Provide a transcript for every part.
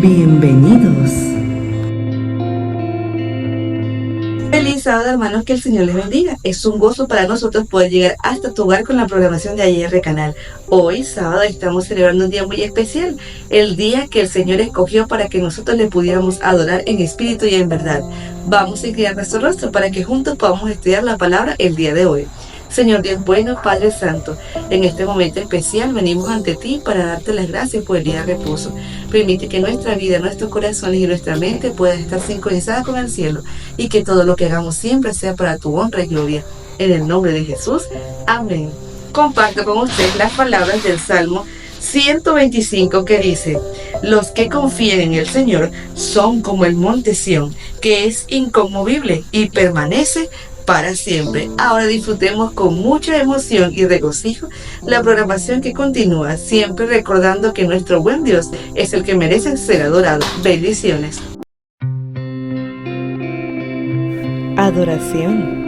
Bienvenidos. Feliz sábado, hermanos, que el Señor les bendiga. Es un gozo para nosotros poder llegar hasta tu hogar con la programación de AYR Canal. Hoy, sábado, estamos celebrando un día muy especial, el día que el Señor escogió para que nosotros le pudiéramos adorar en espíritu y en verdad. Vamos a inclinar nuestro rostro para que juntos podamos estudiar la palabra el día de hoy. Señor Dios bueno, Padre Santo, en este momento especial venimos ante ti para darte las gracias por el día de reposo. Permite que nuestra vida, nuestros corazones y nuestra mente puedan estar sincronizadas con el cielo y que todo lo que hagamos siempre sea para tu honra y gloria. En el nombre de Jesús, amén. Comparto con usted las palabras del Salmo 125 que dice: los que confían en el Señor son como el monte Sión, que es inconmovible y permanece para siempre. Ahora disfrutemos con mucha emoción y regocijo la programación que continúa, siempre recordando que nuestro buen Dios es el que merece ser adorado. Bendiciones. Adoración.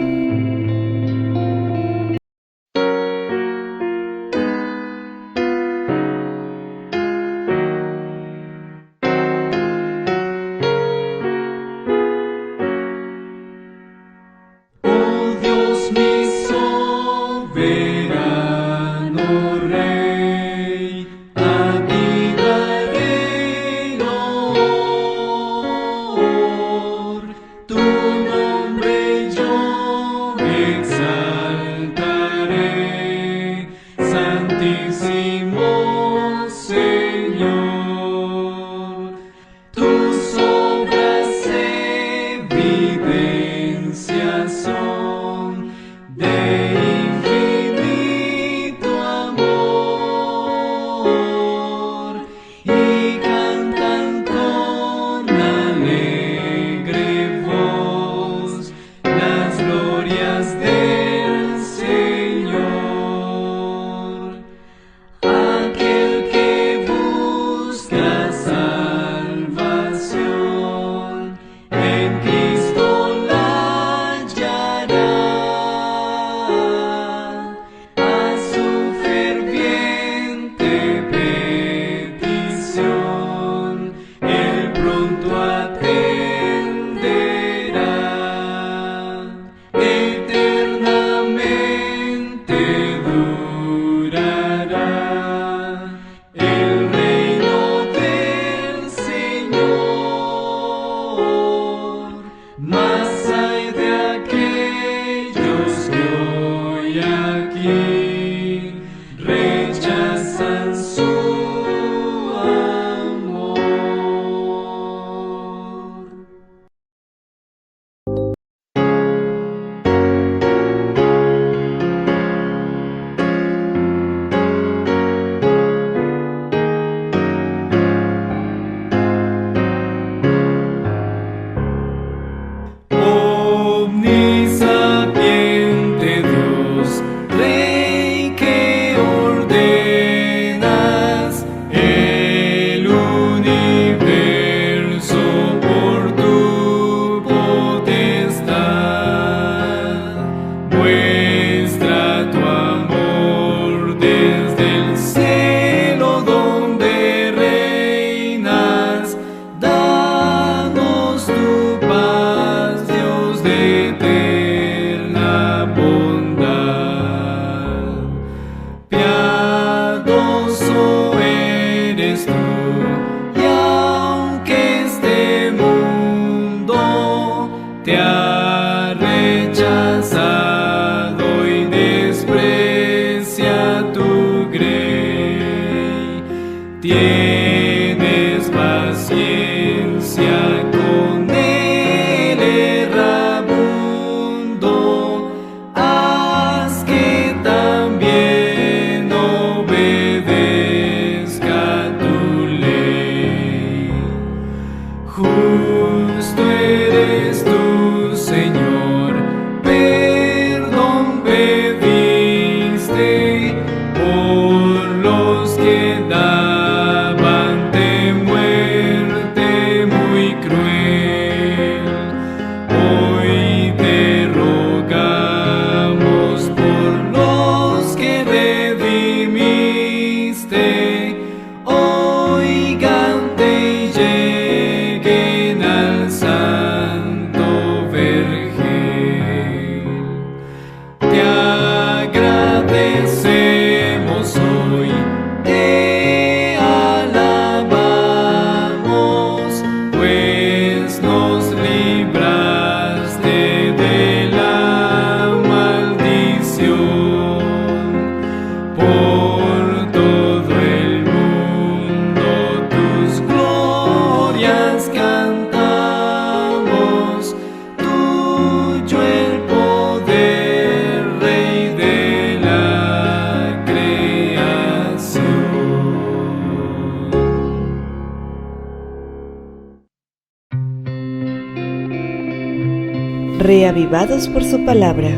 reavivados por su palabra.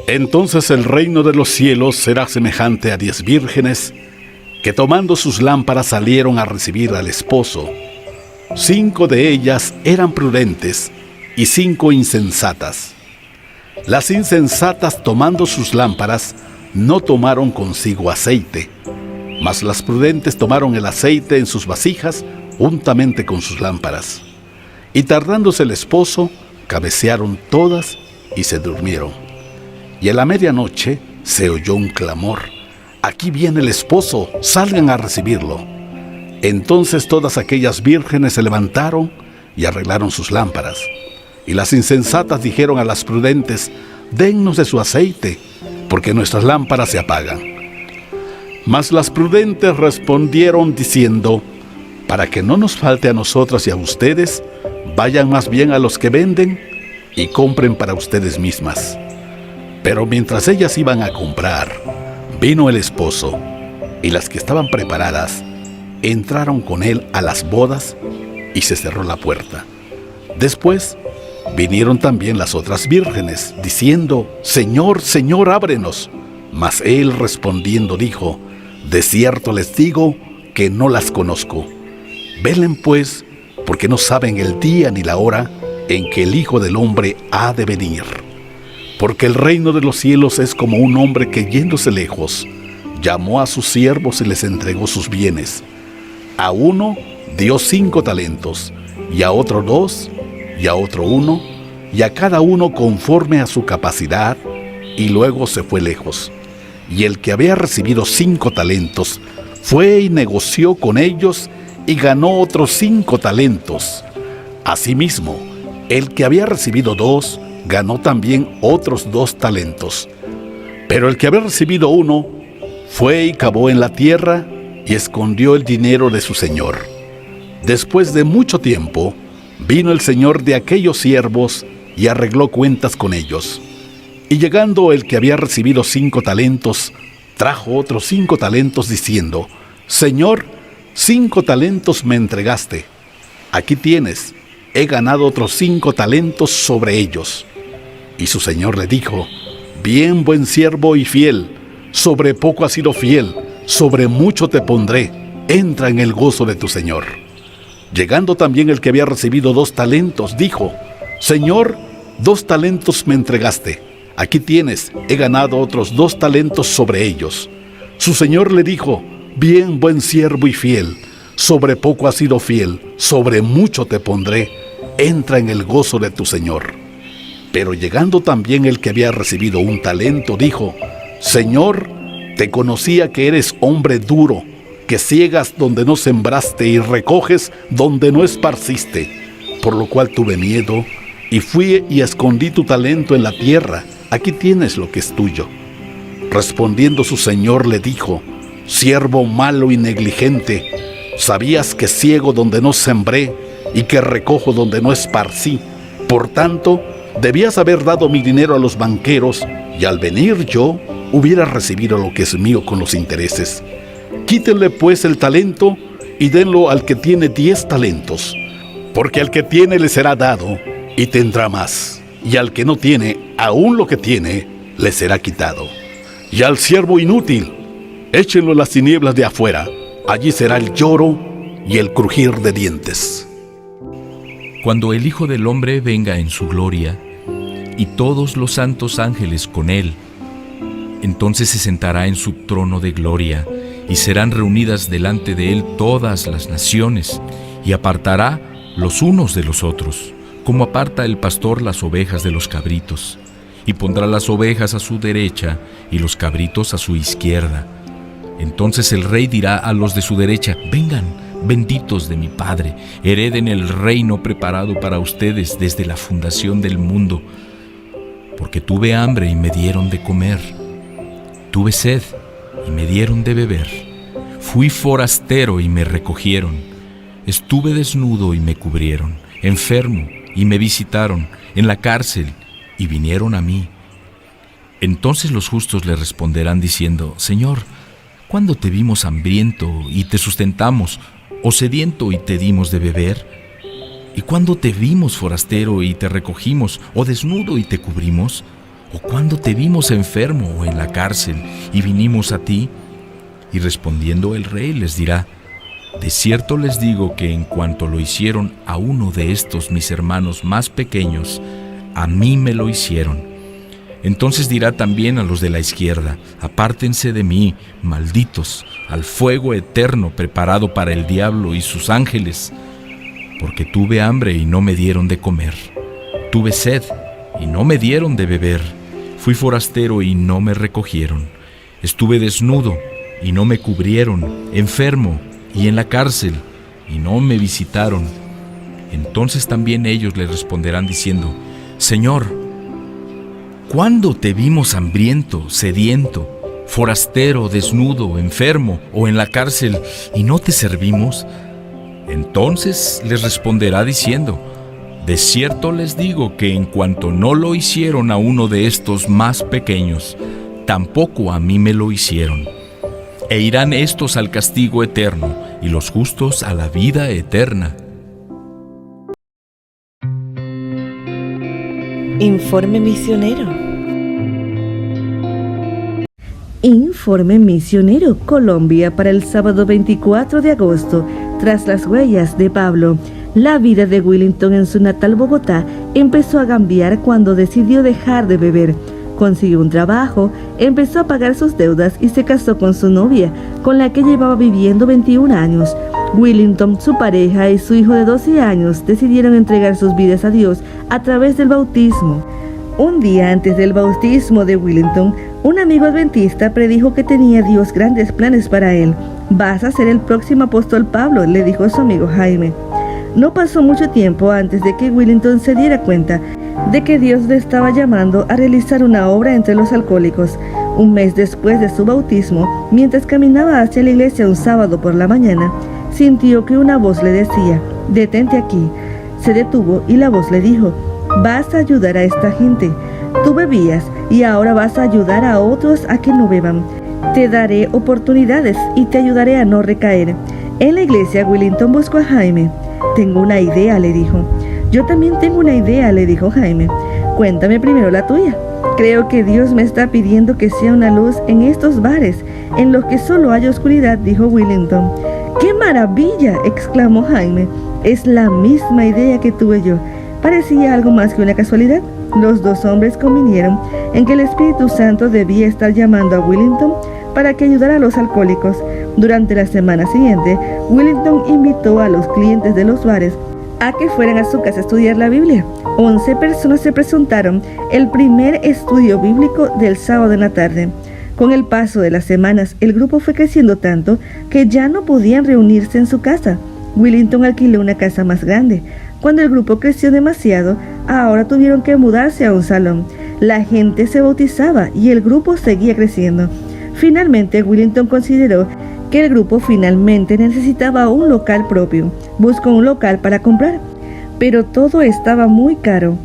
Entonces el reino de los cielos será semejante a 10 vírgenes que tomando sus lámparas salieron a recibir al esposo. 5 de ellas eran prudentes y 5 insensatas. Las insensatas, tomando sus lámparas, no tomaron consigo aceite, mas las prudentes tomaron el aceite en sus vasijas juntamente con sus lámparas. Y tardándose el esposo, cabecearon todas y se durmieron. Y a la medianoche se oyó un clamor: «Aquí viene el esposo, salgan a recibirlo». Entonces todas aquellas vírgenes se levantaron y arreglaron sus lámparas. Y las insensatas dijeron a las prudentes: «Dennos de su aceite, porque nuestras lámparas se apagan». Mas las prudentes respondieron diciendo: «Para que no nos falte a nosotras y a ustedes, vayan más bien a los que venden y compren para ustedes mismas». Pero mientras ellas iban a comprar, vino el esposo, y las que estaban preparadas entraron con él a las bodas, y se cerró la puerta. Después vinieron también las otras vírgenes, diciendo: «Señor, Señor, ábrenos». Mas él respondiendo dijo: «De cierto les digo que no las conozco. Velen pues, porque no saben el día ni la hora en que el Hijo del Hombre ha de venir. Porque el reino de los cielos es como un hombre que, yéndose lejos, llamó a sus siervos y les entregó sus bienes. A uno dio 5 talentos, y a otro 2, y a otro 1, y a cada uno conforme a su capacidad, y luego se fue lejos. Y el que había recibido 5 talentos fue y negoció con ellos y ganó otros 5 talentos. Asimismo, el que había recibido 2 ganó también otros 2 talentos. Pero el que había recibido 1 fue y cavó en la tierra y escondió el dinero de su señor. Después de mucho tiempo, vino el señor de aquellos siervos y arregló cuentas con ellos. Y llegando el que había recibido 5 talentos, trajo otros 5 talentos diciendo: «Señor, 5 talentos me entregaste. Aquí tienes, he ganado otros 5 talentos sobre ellos». Y su señor le dijo: «Bien, buen siervo y fiel, sobre poco has sido fiel, sobre mucho te pondré, entra en el gozo de tu señor». Llegando también el que había recibido 2 talentos, dijo: «Señor, 2 talentos me entregaste, aquí tienes, he ganado otros 2 talentos sobre ellos». Su señor le dijo: «Bien, buen siervo y fiel, sobre poco has sido fiel, sobre mucho te pondré, entra en el gozo de tu señor». Pero llegando también el que había recibido 1 talento, dijo: «Señor, te conocía que eres hombre duro, que ciegas donde no sembraste y recoges donde no esparciste, por lo cual tuve miedo y fui y escondí tu talento en la tierra, aquí tienes lo que es tuyo». Respondiendo su señor le dijo: «Siervo malo y negligente, sabías que ciego donde no sembré y que recojo donde no esparcí. Por tanto, debías haber dado mi dinero a los banqueros, y al venir yo hubiera recibido lo que es mío con los intereses. Quítenle pues el talento y denlo al que tiene 10 talentos, porque al que tiene le será dado y tendrá más, y al que no tiene, aún lo que tiene le será quitado. Y al siervo inútil, échenlo en las tinieblas de afuera, allí será el lloro y el crujir de dientes». Cuando el Hijo del Hombre venga en su gloria, y todos los santos ángeles con él, entonces se sentará en su trono de gloria, y serán reunidas delante de él todas las naciones, y apartará los unos de los otros, como aparta el pastor las ovejas de los cabritos, y pondrá las ovejas a su derecha y los cabritos a su izquierda. Entonces el rey dirá a los de su derecha: «Vengan, benditos de mi Padre, hereden el reino preparado para ustedes desde la fundación del mundo. Porque tuve hambre y me dieron de comer, tuve sed y me dieron de beber, fui forastero y me recogieron, estuve desnudo y me cubrieron, enfermo y me visitaron, en la cárcel y vinieron a mí». Entonces los justos le responderán diciendo: «Señor, ¿cuándo te vimos hambriento y te sustentamos, o sediento y te dimos de beber? ¿Y cuándo te vimos forastero y te recogimos, o desnudo y te cubrimos? ¿O cuándo te vimos enfermo o en la cárcel y vinimos a ti? Y respondiendo el rey les dirá: de cierto les digo que en cuanto lo hicieron a uno de estos mis hermanos más pequeños, a mí me lo hicieron. Entonces dirá también a los de la izquierda: apártense de mí, malditos, al fuego eterno preparado para el diablo y sus ángeles. Porque tuve hambre y no me dieron de comer, tuve sed y no me dieron de beber, fui forastero y no me recogieron, estuve desnudo y no me cubrieron, enfermo y en la cárcel y no me visitaron. Entonces también ellos le responderán diciendo: Señor, ¿cuándo te vimos hambriento, sediento, forastero, desnudo, enfermo o en la cárcel y no te servimos? Entonces les responderá diciendo: de cierto les digo que en cuanto no lo hicieron a uno de estos más pequeños, tampoco a mí me lo hicieron. E irán estos al castigo eterno y los justos a la vida eterna. Informe misionero. Informe misionero, Colombia, para el sábado 24 de agosto. Tras las huellas de Pablo, la vida de Willington en su natal Bogotá empezó a cambiar cuando decidió dejar de beber. Consiguió un trabajo, empezó a pagar sus deudas y se casó con su novia, con la que llevaba viviendo 21 años. Willington, su pareja y su hijo de 12 años decidieron entregar sus vidas a Dios a través del bautismo. Un día antes del bautismo de Willington, un amigo adventista predijo que tenía Dios grandes planes para él. «Vas a ser el próximo apóstol Pablo», le dijo su amigo Jaime. No pasó mucho tiempo antes de que Willington se diera cuenta de que Dios le estaba llamando a realizar una obra entre los alcohólicos. Un mes después de su bautismo, mientras caminaba hacia la iglesia un sábado por la mañana, sintió que una voz le decía: «Detente aquí». Se detuvo y la voz le dijo: «Vas a ayudar a esta gente. Tú bebías y ahora vas a ayudar a otros a que no beban. Te daré oportunidades y te ayudaré a no recaer». En la iglesia, Willington buscó a Jaime. «Tengo una idea», le dijo. «Yo también tengo una idea», le dijo Jaime. «Cuéntame primero la tuya». «Creo que Dios me está pidiendo que sea una luz en estos bares, en los que solo hay oscuridad», dijo Willington. «¡Qué maravilla!», exclamó Jaime. «Es la misma idea que tuve yo». Parecía algo más que una casualidad. Los dos hombres convinieron en que el Espíritu Santo debía estar llamando a Willington para que ayudara a los alcohólicos. Durante la semana siguiente, Willington invitó a los clientes de los bares a que fueran a su casa a estudiar la Biblia. 11 personas se presentaron el primer estudio bíblico del sábado en la tarde. Con el paso de las semanas, el grupo fue creciendo tanto que ya no podían reunirse en su casa. Willington alquiló una casa más grande. Cuando el grupo creció demasiado, ahora tuvieron que mudarse a un salón. La gente se bautizaba y el grupo seguía creciendo. Finalmente, Willington consideró que el grupo finalmente necesitaba un local propio. Buscó un local para comprar, pero todo estaba muy caro.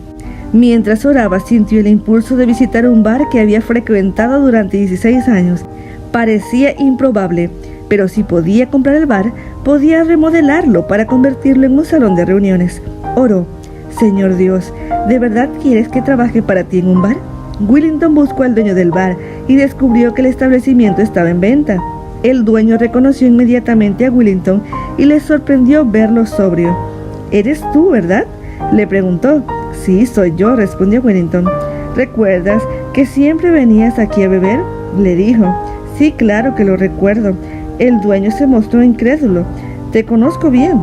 Mientras oraba, sintió el impulso de visitar un bar que había frecuentado durante 16 años. Parecía improbable, pero si podía comprar el bar, podía remodelarlo para convertirlo en un salón de reuniones. Oró: «Señor Dios, ¿de verdad quieres que trabaje para ti en un bar?». Willington buscó al dueño del bar y descubrió que el establecimiento estaba en venta. El dueño reconoció inmediatamente a Willington y le sorprendió verlo sobrio. «¿Eres tú, verdad?», le preguntó. «Sí, soy yo», respondió Willington. «¿Recuerdas que siempre venías aquí a beber?», le dijo. «Sí, claro que lo recuerdo». El dueño se mostró incrédulo. «Te conozco bien.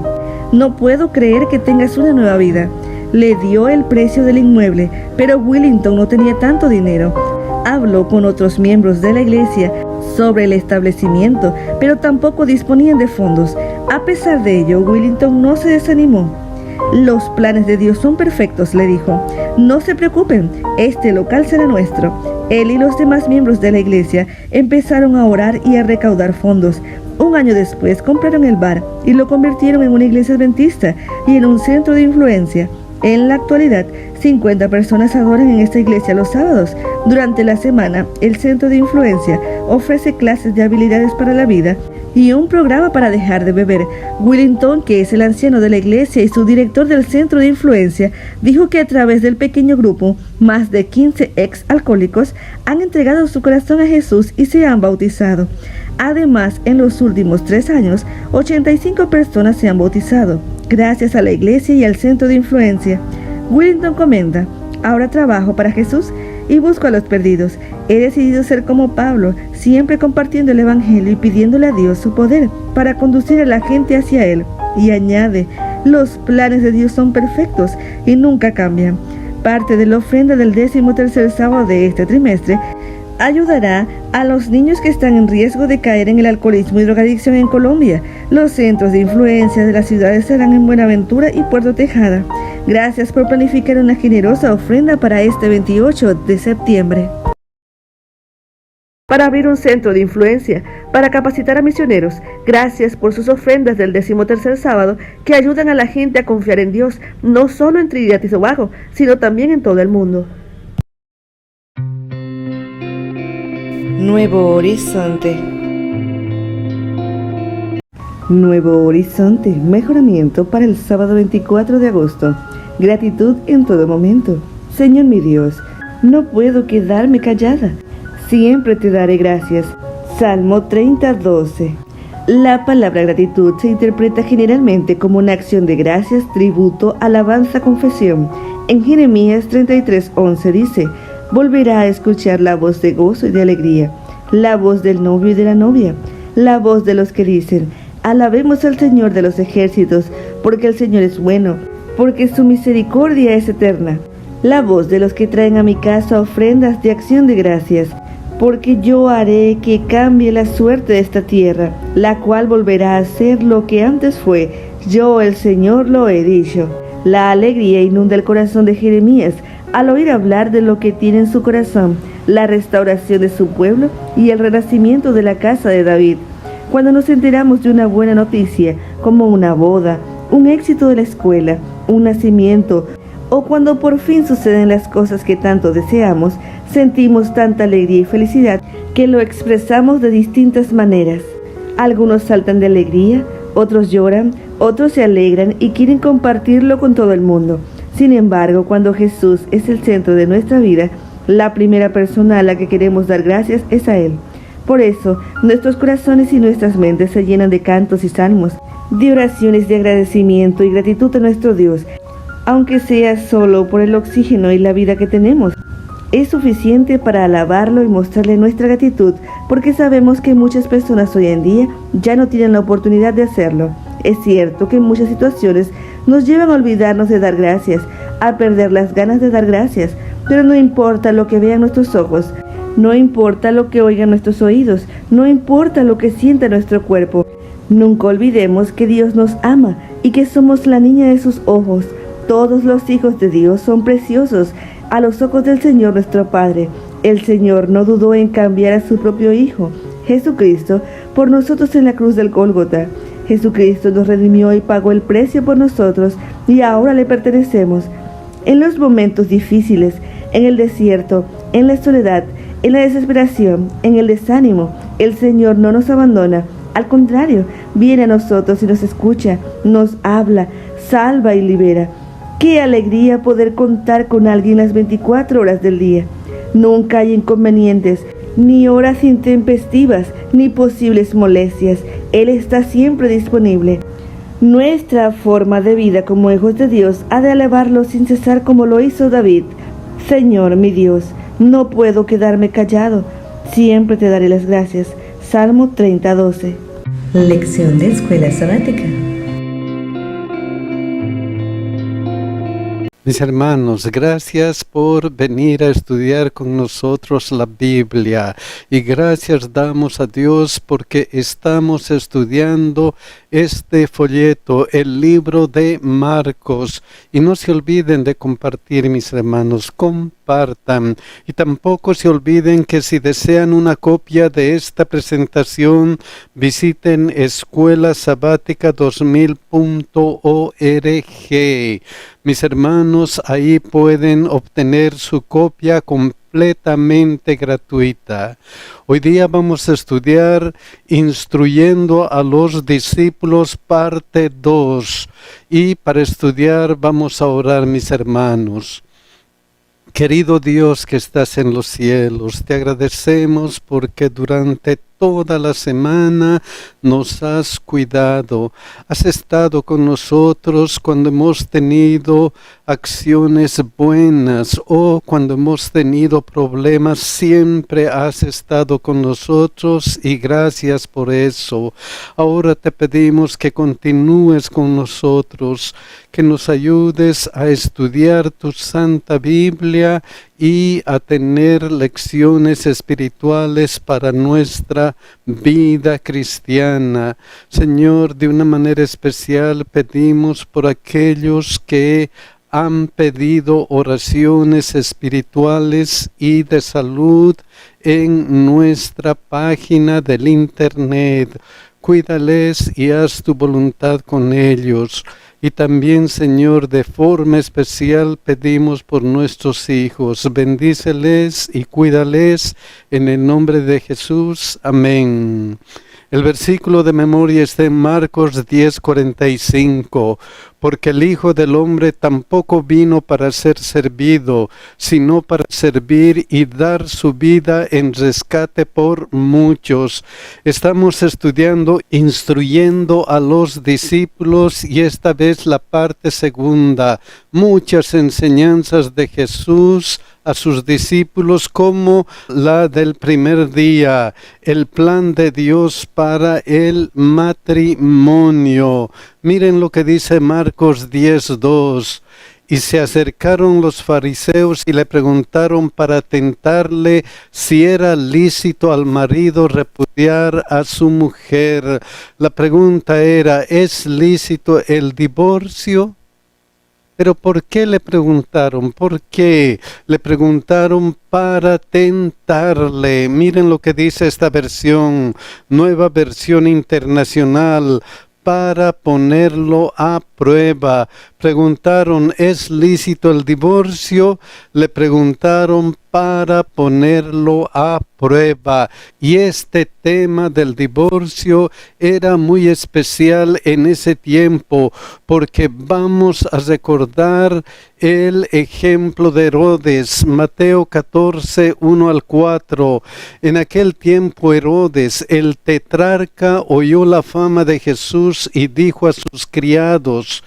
No puedo creer que tengas una nueva vida». Le dio el precio del inmueble, pero Willington no tenía tanto dinero. Habló con otros miembros de la iglesia sobre el establecimiento, pero tampoco disponían de fondos. A pesar de ello, Willington no se desanimó. «Los planes de Dios son perfectos», le dijo. «No se preocupen, este local será nuestro». Él y los demás miembros de la iglesia empezaron a orar y a recaudar fondos. Un año después compraron el bar y lo convirtieron en una iglesia adventista y en un centro de influencia. En la actualidad, 50 personas adoran en esta iglesia los sábados. Durante la semana, el centro de influencia ofrece clases de habilidades para la vida y un programa para dejar de beber. Willington, que es el anciano de la iglesia y su director del centro de influencia, dijo que a través del pequeño grupo, más de 15 ex-alcohólicos han entregado su corazón a Jesús y se han bautizado. Además, en los últimos 3 años, 85 personas se han bautizado, gracias a la iglesia y al centro de influencia. Willington comenta: ahora trabajo para Jesús y busco a los perdidos. He decidido ser como Pablo, siempre compartiendo el Evangelio y pidiéndole a Dios su poder para conducir a la gente hacia Él. Y añade: los planes de Dios son perfectos y nunca cambian. Parte de la ofrenda del 13º sábado de este trimestre ayudará a los niños que están en riesgo de caer en el alcoholismo y drogadicción en Colombia. Los centros de influencia de las ciudades serán en Buenaventura y Puerto Tejada. Gracias por planificar una generosa ofrenda para este 28 de septiembre. Para abrir un centro de influencia, para capacitar a misioneros. Gracias por sus ofrendas del 13º sábado que ayudan a la gente a confiar en Dios, no solo en Trinidad y Tobago, sino también en todo el mundo. Nuevo horizonte. Nuevo horizonte, mejoramiento para el sábado 24 de agosto. Gratitud en todo momento. Señor mi Dios, no puedo quedarme callada. Siempre te daré gracias. Salmo 30:12. La palabra gratitud se interpreta generalmente como una acción de gracias, tributo, alabanza, confesión. En Jeremías 33:11 dice: volverá a escuchar la voz de gozo y de alegría, la voz del novio y de la novia, la voz de los que dicen: alabemos al Señor de los ejércitos, porque el Señor es bueno, porque su misericordia es eterna. La voz de los que traen a mi casa ofrendas de acción de gracias, porque yo haré que cambie la suerte de esta tierra, la cual volverá a ser lo que antes fue. Yo, el Señor, lo he dicho. La alegría inunda el corazón de Jeremías al oír hablar de lo que tiene en su corazón, la restauración de su pueblo y el renacimiento de la casa de David. Cuando nos enteramos de una buena noticia, como una boda, un éxito de la escuela, un nacimiento, o cuando por fin suceden las cosas que tanto deseamos, sentimos tanta alegría y felicidad que lo expresamos de distintas maneras. Algunos saltan de alegría, otros lloran, otros se alegran y quieren compartirlo con todo el mundo. Sin embargo, cuando Jesús es el centro de nuestra vida, la primera persona a la que queremos dar gracias es a Él. Por eso, nuestros corazones y nuestras mentes se llenan de cantos y salmos, de oraciones de agradecimiento y gratitud a nuestro Dios, aunque sea solo por el oxígeno y la vida que tenemos. Es suficiente para alabarlo y mostrarle nuestra gratitud, porque sabemos que muchas personas hoy en día ya no tienen la oportunidad de hacerlo. Es cierto que en muchas situaciones nos llevan a olvidarnos de dar gracias, a perder las ganas de dar gracias, pero no importa lo que vean nuestros ojos, no importa lo que oigan nuestros oídos, no importa lo que sienta nuestro cuerpo. Nunca olvidemos que Dios nos ama y que somos la niña de sus ojos. Todos los hijos de Dios son preciosos a los ojos del Señor nuestro Padre. El Señor no dudó en cambiar a su propio Hijo, Jesucristo, por nosotros en la cruz del Gólgota. Jesucristo nos redimió y pagó el precio por nosotros y ahora le pertenecemos. En los momentos difíciles, en el desierto, en la soledad, en la desesperación, en el desánimo, el Señor no nos abandona. Al contrario, viene a nosotros y nos escucha, nos habla, salva y libera. ¡Qué alegría poder contar con alguien las 24 horas del día! Nunca hay inconvenientes, ni horas intempestivas, ni posibles molestias. Él está siempre disponible. Nuestra forma de vida como hijos de Dios ha de alabarlo sin cesar como lo hizo David. Señor mi Dios, no puedo quedarme callado. Siempre te daré las gracias. Salmo 30:12. Lección de escuela sabática. Mis hermanos, gracias por venir a estudiar con nosotros la Biblia y gracias damos a Dios porque estamos estudiando este folleto, el libro de Marcos. Y no se olviden de compartir, mis hermanos, compartan. Y tampoco se olviden que si desean una copia de esta presentación, visiten escuelasabática2000.org. Mis hermanos, ahí pueden obtener su copia con completamente gratuita. Hoy día vamos a estudiar Instruyendo a los discípulos, parte 2. Y para estudiar vamos a orar, mis hermanos. Querido Dios que estás en los cielos, te agradecemos porque durante toda la semana nos has cuidado. Has estado con nosotros cuando hemos tenido acciones buenas o cuando hemos tenido problemas. Siempre has estado con nosotros y gracias por eso. Ahora te pedimos que continúes con nosotros, que nos ayudes a estudiar tu Santa Biblia y a tener lecciones espirituales para nuestra vida cristiana. Señor, de una manera especial pedimos por aquellos que han pedido oraciones espirituales y de salud en nuestra página del internet. Cuídales y haz tu voluntad con ellos. Y también, Señor, de forma especial pedimos por nuestros hijos. Bendíceles y cuídales en el nombre de Jesús. Amén. El versículo de memoria está en Marcos 10:45. Porque el Hijo del Hombre tampoco vino para ser servido, sino para servir y dar su vida en rescate por muchos. Estamos estudiando Instruyendo a los discípulos y esta vez la parte segunda. Muchas enseñanzas de Jesús a sus discípulos como la del primer día, el plan de Dios para el matrimonio. Miren lo que dice Marcos 10:2. Y se acercaron los fariseos y le preguntaron para tentarle si era lícito al marido repudiar a su mujer. La pregunta era, ¿es lícito el divorcio? Pero ¿por qué le preguntaron? ¿Por qué? Le preguntaron para tentarle. Miren lo que dice esta versión, Nueva Versión Internacional, para ponerlo a prueba. Preguntaron, ¿es lícito el divorcio? Le preguntaron para ponerlo a prueba. Y este tema del divorcio era muy especial en ese tiempo, porque vamos a recordar el ejemplo de Herodes, Mateo 14:1-4. En aquel tiempo Herodes, el tetrarca, oyó la fama de Jesús y dijo a sus criados,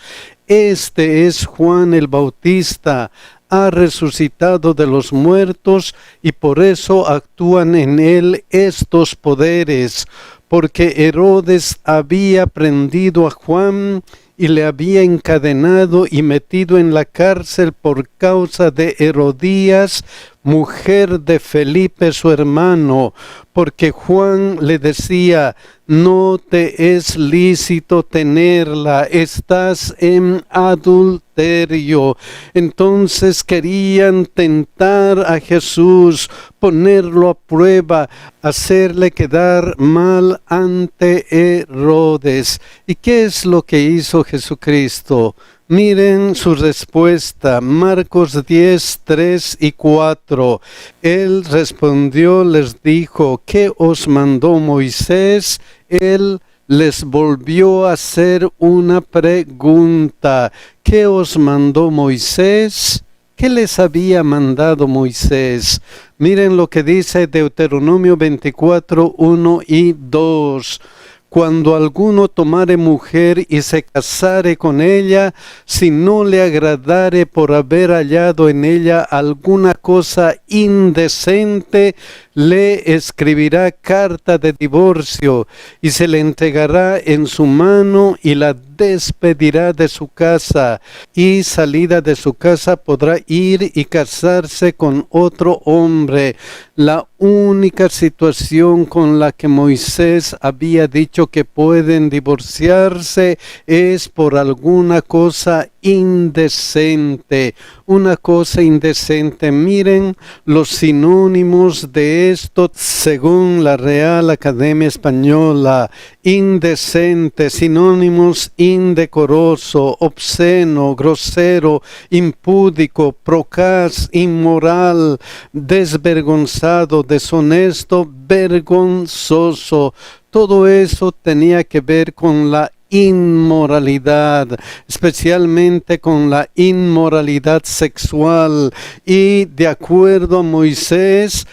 este es Juan el Bautista, ha resucitado de los muertos y por eso actúan en él estos poderes, porque Herodes había prendido a Juan y le había encadenado y metido en la cárcel por causa de Herodías, mujer de Felipe su hermano, porque Juan le decía, no te es lícito tenerla, estás en adulterio. Entonces querían tentar a Jesús, ponerlo a prueba, hacerle quedar mal ante Herodes. ¿Y qué es lo que hizo Jesucristo? Miren su respuesta, Marcos 10:3-4. Él respondió, les dijo, ¿qué os mandó Moisés? Él les volvió a hacer una pregunta. ¿Qué os mandó Moisés? ¿Qué les había mandado Moisés? Miren lo que dice Deuteronomio 24:1-2. Cuando alguno tomare mujer y se casare con ella, si no le agradare por haber hallado en ella alguna cosa indecente, le escribirá carta de divorcio y se le entregará en su mano y la despedirá de su casa, y salida de su casa podrá ir y casarse con otro hombre. La única situación con la que Moisés había dicho que pueden divorciarse es por alguna cosa indecente. Una cosa indecente. Miren los sinónimos de esto según la Real Academia Española. Indecente, sinónimos: indecoroso, obsceno, grosero, impúdico, procaz, inmoral, desvergonzado, deshonesto, vergonzoso. Todo eso tenía que ver con la inmoralidad, especialmente con la inmoralidad sexual, y de acuerdo a Moisés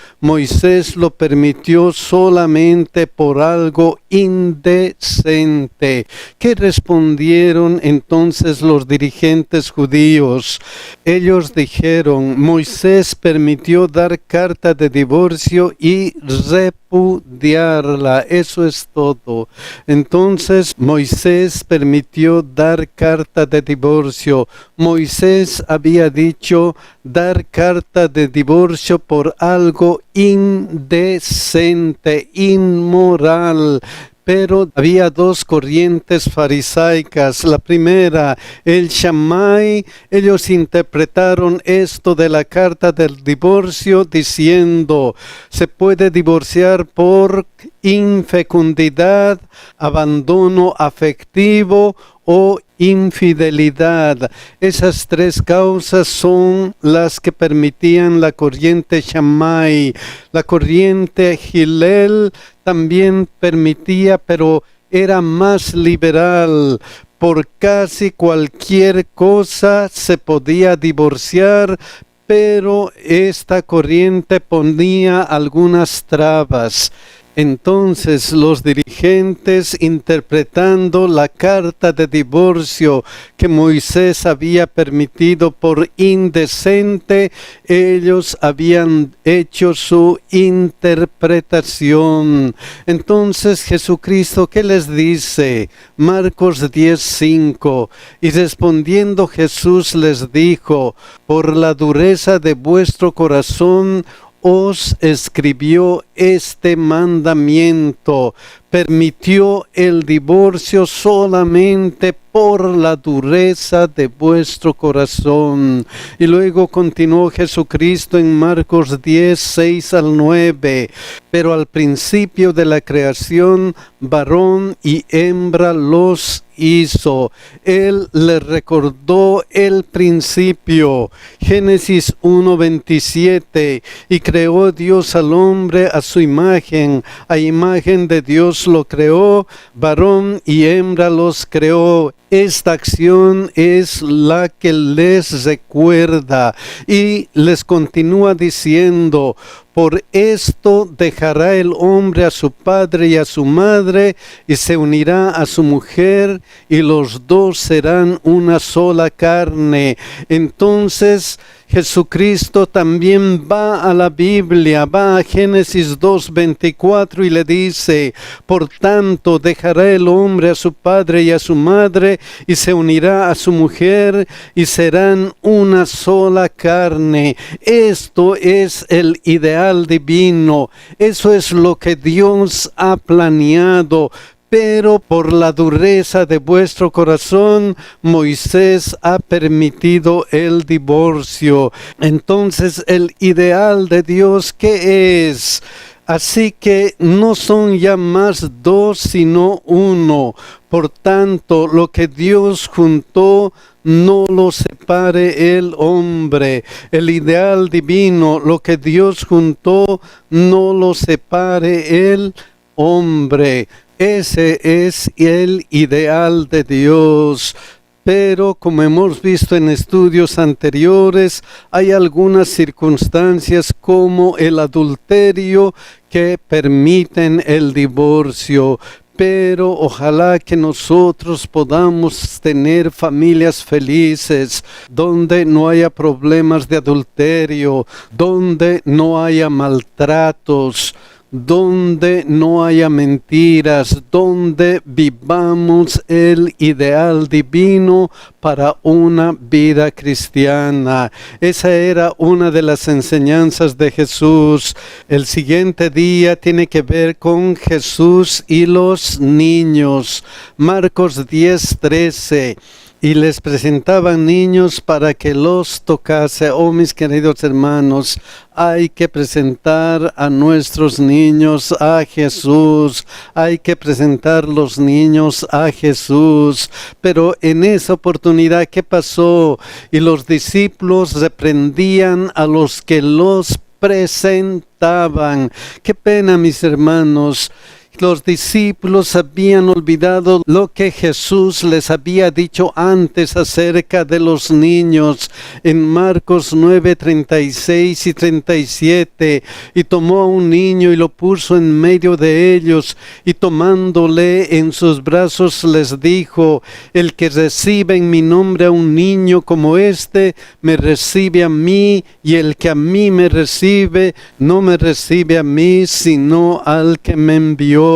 lo permitió solamente por algo indecente. ¿Qué respondieron entonces los dirigentes judíos? Ellos dijeron: Moisés permitió dar carta de divorcio y repudiarla, eso es todo. Entonces Moisés permitió dar carta de divorcio. Moisés había dicho dar carta de divorcio por algo indecente, inmoral. Pero había dos corrientes farisaicas. La primera, el Shammai, ellos interpretaron esto de la carta del divorcio diciendo: se puede divorciar por infecundidad, abandono afectivo o infidelidad. Esas tres causas son las que permitían la corriente Shammai. La corriente Hillel también permitía, pero era más liberal. Por casi cualquier cosa se podía divorciar, pero esta corriente ponía algunas trabas. Entonces los dirigentes, interpretando la carta de divorcio que Moisés había permitido por indecente, ellos habían hecho su interpretación. Entonces Jesucristo, ¿qué les dice? Marcos 10:5. Y respondiendo Jesús les dijo: por la dureza de vuestro corazón os escribió este mandamiento. Permitió el divorcio solamente por la dureza de vuestro corazón. Y luego continuó Jesucristo en Marcos 10:6-9. Pero al principio de la creación, varón y hembra los hizo. Él le recordó el principio. Génesis 1:27. Y creó Dios al hombre a su imagen. A imagen de Dios lo creó, varón y hembra los creó. Esta acción es la que les recuerda y les continúa diciendo: por esto dejará el hombre a su padre y a su madre y se unirá a su mujer y los dos serán una sola carne. Entonces Jesucristo también va a la Biblia, va a Génesis 2:24 y le dice: por tanto dejará el hombre a su padre y a su madre y se unirá a su mujer y serán una sola carne. Esto es el ideal divino, eso es lo que Dios ha planeado. Pero por la dureza de vuestro corazón, Moisés ha permitido el divorcio. Entonces, el ideal de Dios, ¿qué es? Así que no son ya más dos, sino uno. Por tanto, lo que Dios juntó, no lo separe el hombre. El ideal divino, lo que Dios juntó, no lo separe el hombre. Ese es el ideal de Dios. Pero como hemos visto en estudios anteriores, hay algunas circunstancias como el adulterio que permiten el divorcio. Pero ojalá que nosotros podamos tener familias felices, donde no haya problemas de adulterio, donde no haya maltratos, donde no haya mentiras, donde vivamos el ideal divino para una vida cristiana. Esa era una de las enseñanzas de Jesús. El siguiente día tiene que ver con Jesús y los niños. Marcos 10:13. y les presentaban niños para que los tocase. Oh, mis queridos hermanos, hay que presentar a nuestros niños a Jesús, hay que presentar los niños a Jesús. Pero en esa oportunidad, ¿qué pasó? Y los discípulos reprendían a los que los presentaban. Qué pena, mis hermanos. Los discípulos habían olvidado lo que Jesús les había dicho antes acerca de los niños en Marcos 9, 36 y 37. Y tomó a un niño y lo puso en medio de ellos, y tomándole en sus brazos les dijo: el que recibe en mi nombre a un niño como este, me recibe a mí, y el que a mí me recibe, no me recibe a mí, sino al que me envió.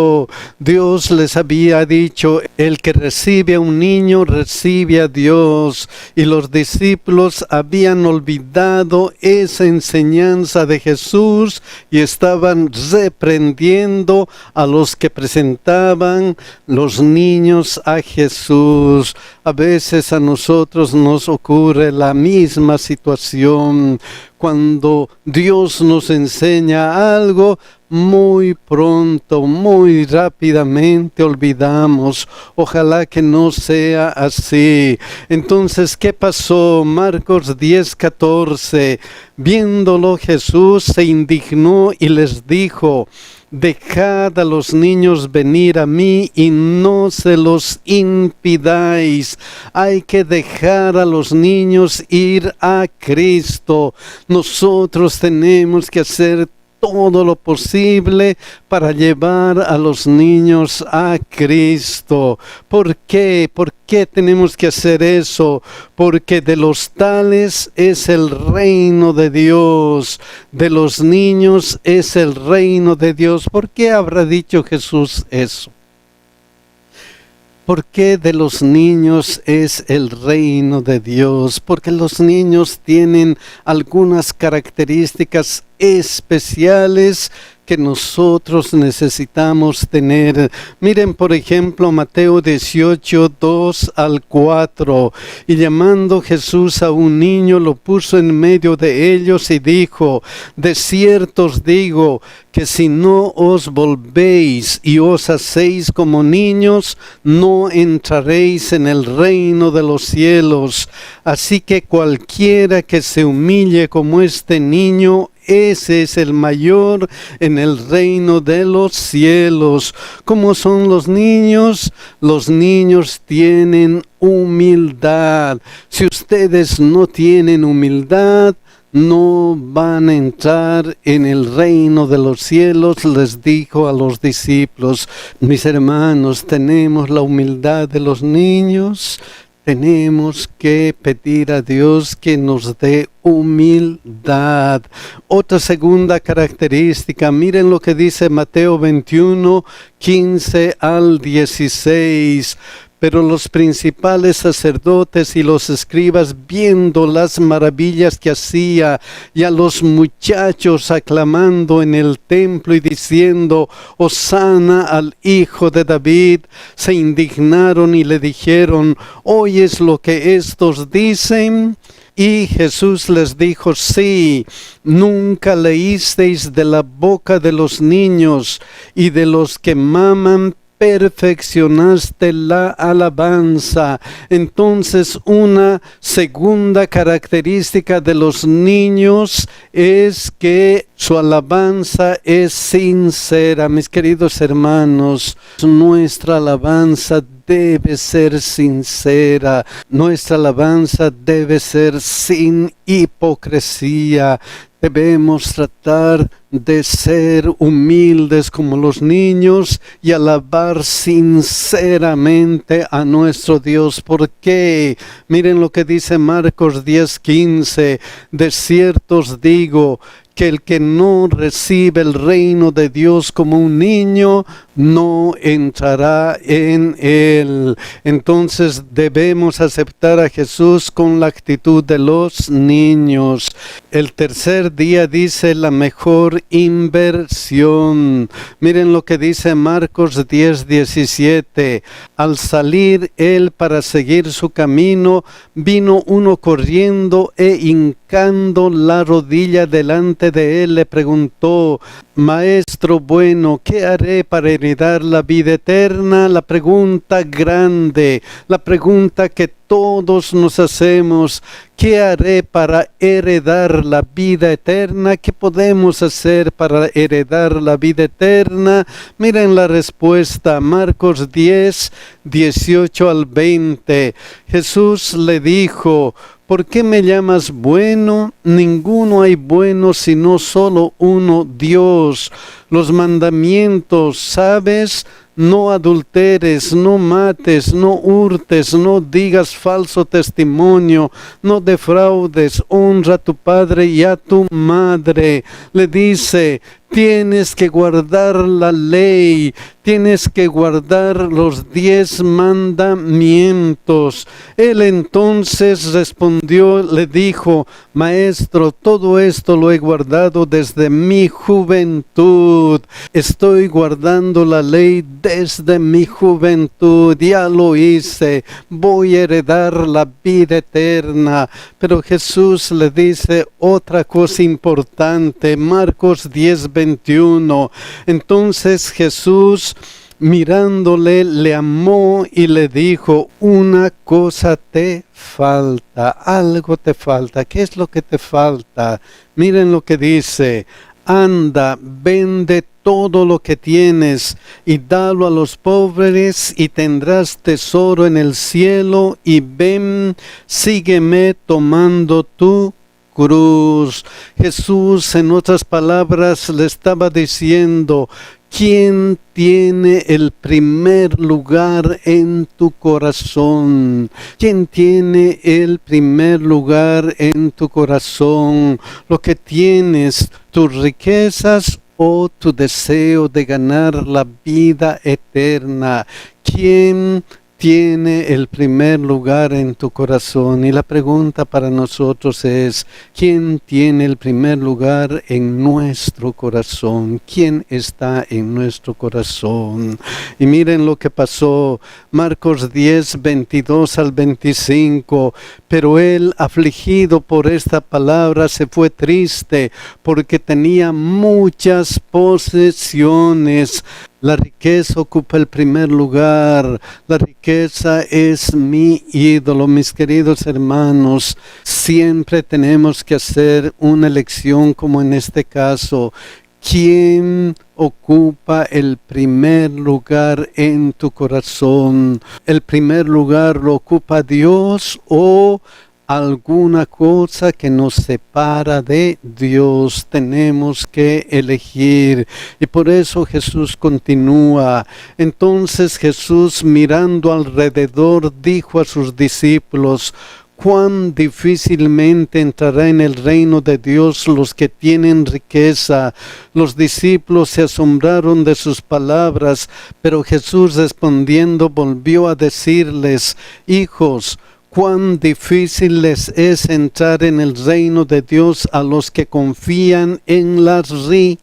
Dios les había dicho: el que recibe a un niño recibe a Dios. Y los discípulos habían olvidado esa enseñanza de Jesús y estaban reprendiendo a los que presentaban los niños a Jesús. A veces a nosotros nos ocurre la misma situación. Cuando Dios nos enseña algo, muy pronto, muy rápidamente olvidamos. Ojalá que no sea así. Entonces, ¿qué pasó? Marcos 10:14. Viéndolo, Jesús se indignó y les dijo: dejad a los niños venir a mí y no se los impidáis. Hay que dejar a los niños ir a Cristo. Nosotros tenemos que hacer todo lo posible para llevar a los niños a Cristo. ¿Por qué? ¿Por qué tenemos que hacer eso? Porque de los tales es el reino de Dios. De los niños es el reino de Dios. ¿Por qué habrá dicho Jesús eso? ¿Por qué de los niños es el reino de Dios? Porque los niños tienen algunas características especiales que nosotros necesitamos tener. Miren, por ejemplo, Mateo 18, 2 al 4. Y llamando Jesús a un niño, lo puso en medio de ellos y dijo: de cierto os digo, que si no os volvéis y os hacéis como niños, no entraréis en el reino de los cielos. Así que cualquiera que se humille como este niño, ese es el mayor en el reino de los cielos. ¿Cómo son los niños? Los niños tienen humildad. Si ustedes no tienen humildad, no van a entrar en el reino de los cielos, les dijo a los discípulos. Mis hermanos, tenemos la humildad de los niños. Tenemos que pedir a Dios que nos dé humildad. Otra segunda característica, miren lo que dice Mateo 21, 15 al 16. Pero los principales sacerdotes y los escribas, viendo las maravillas que hacía, y a los muchachos aclamando en el templo y diciendo: Hosana al Hijo de David, se indignaron y le dijeron: ¿oyes lo que estos dicen? Y Jesús les dijo: sí, nunca leísteis de la boca de los niños y de los que maman, perfeccionaste la alabanza. Entonces, una segunda característica de los niños es que su alabanza es sincera. Mis queridos hermanos, nuestra alabanza debe ser sincera. Nuestra alabanza debe ser sin hipocresía. Debemos tratar de ser humildes como los niños y alabar sinceramente a nuestro Dios. ¿Por qué? Miren lo que dice Marcos 10:15. De cierto os digo, que el que no recibe el reino de Dios como un niño, no entrará en él. Entonces debemos aceptar a Jesús con la actitud de los niños. El tercer día dice la mejor inversión. Miren lo que dice Marcos 10:17. Al salir él para seguir su camino, vino uno corriendo e hincando la rodilla delante de él, le preguntó: Maestro bueno, ¿qué haré para heredar la vida eterna? La pregunta grande, la pregunta que todos nos hacemos: ¿qué haré para heredar la vida eterna? ¿Qué podemos hacer para heredar la vida eterna? Miren la respuesta, Marcos 10:18-20. Jesús le dijo: ¿por qué me llamas bueno? Ninguno hay bueno sino solo uno, Dios. Los mandamientos, ¿sabes? No adulteres, no mates, no hurtes, no digas falso testimonio, no defraudes, honra a tu padre y a tu madre. Le dice: tienes que guardar la ley, tienes que guardar los 10 mandamientos. Él entonces respondió, le dijo: Maestro, todo esto lo he guardado desde mi juventud. Estoy guardando la ley desde mi juventud, ya lo hice, voy a heredar la vida eterna. Pero Jesús le dice otra cosa importante, Marcos 10:21. Entonces Jesús, mirándole, le amó y le dijo: una cosa te falta, algo te falta. ¿Qué es lo que te falta? Miren lo que dice: anda, vende todo lo que tienes y dalo a los pobres y tendrás tesoro en el cielo, y ven, sígueme tomando tu cruz. Jesús, en otras palabras, le estaba diciendo: ¿quién tiene el primer lugar en tu corazón? ¿Quién tiene el primer lugar en tu corazón? Lo que tienes, tus riquezas o tu deseo de ganar la vida eterna. ¿Quién tiene el primer lugar en tu corazón? Y la pregunta para nosotros es: ¿quién tiene el primer lugar en nuestro corazón? ¿Quién está en nuestro corazón? Y miren lo que pasó, Marcos 10:22-25. Pero él, afligido por esta palabra, se fue triste porque tenía muchas posesiones. La riqueza ocupa el primer lugar. La riqueza es mi ídolo. Mis queridos hermanos, siempre tenemos que hacer una elección, como en este caso. ¿Quién ocupa el primer lugar en tu corazón? ¿El primer lugar lo ocupa Dios o alguna cosa que nos separa de Dios? Tenemos que elegir. Y por eso Jesús continúa. Entonces Jesús, mirando alrededor, dijo a sus discípulos: cuán difícilmente entrará en el reino de Dios los que tienen riqueza. Los discípulos se asombraron de sus palabras, pero Jesús, respondiendo, volvió a decirles: hijos, cuán difícil les es entrar en el reino de Dios a los que confían en las riquezas.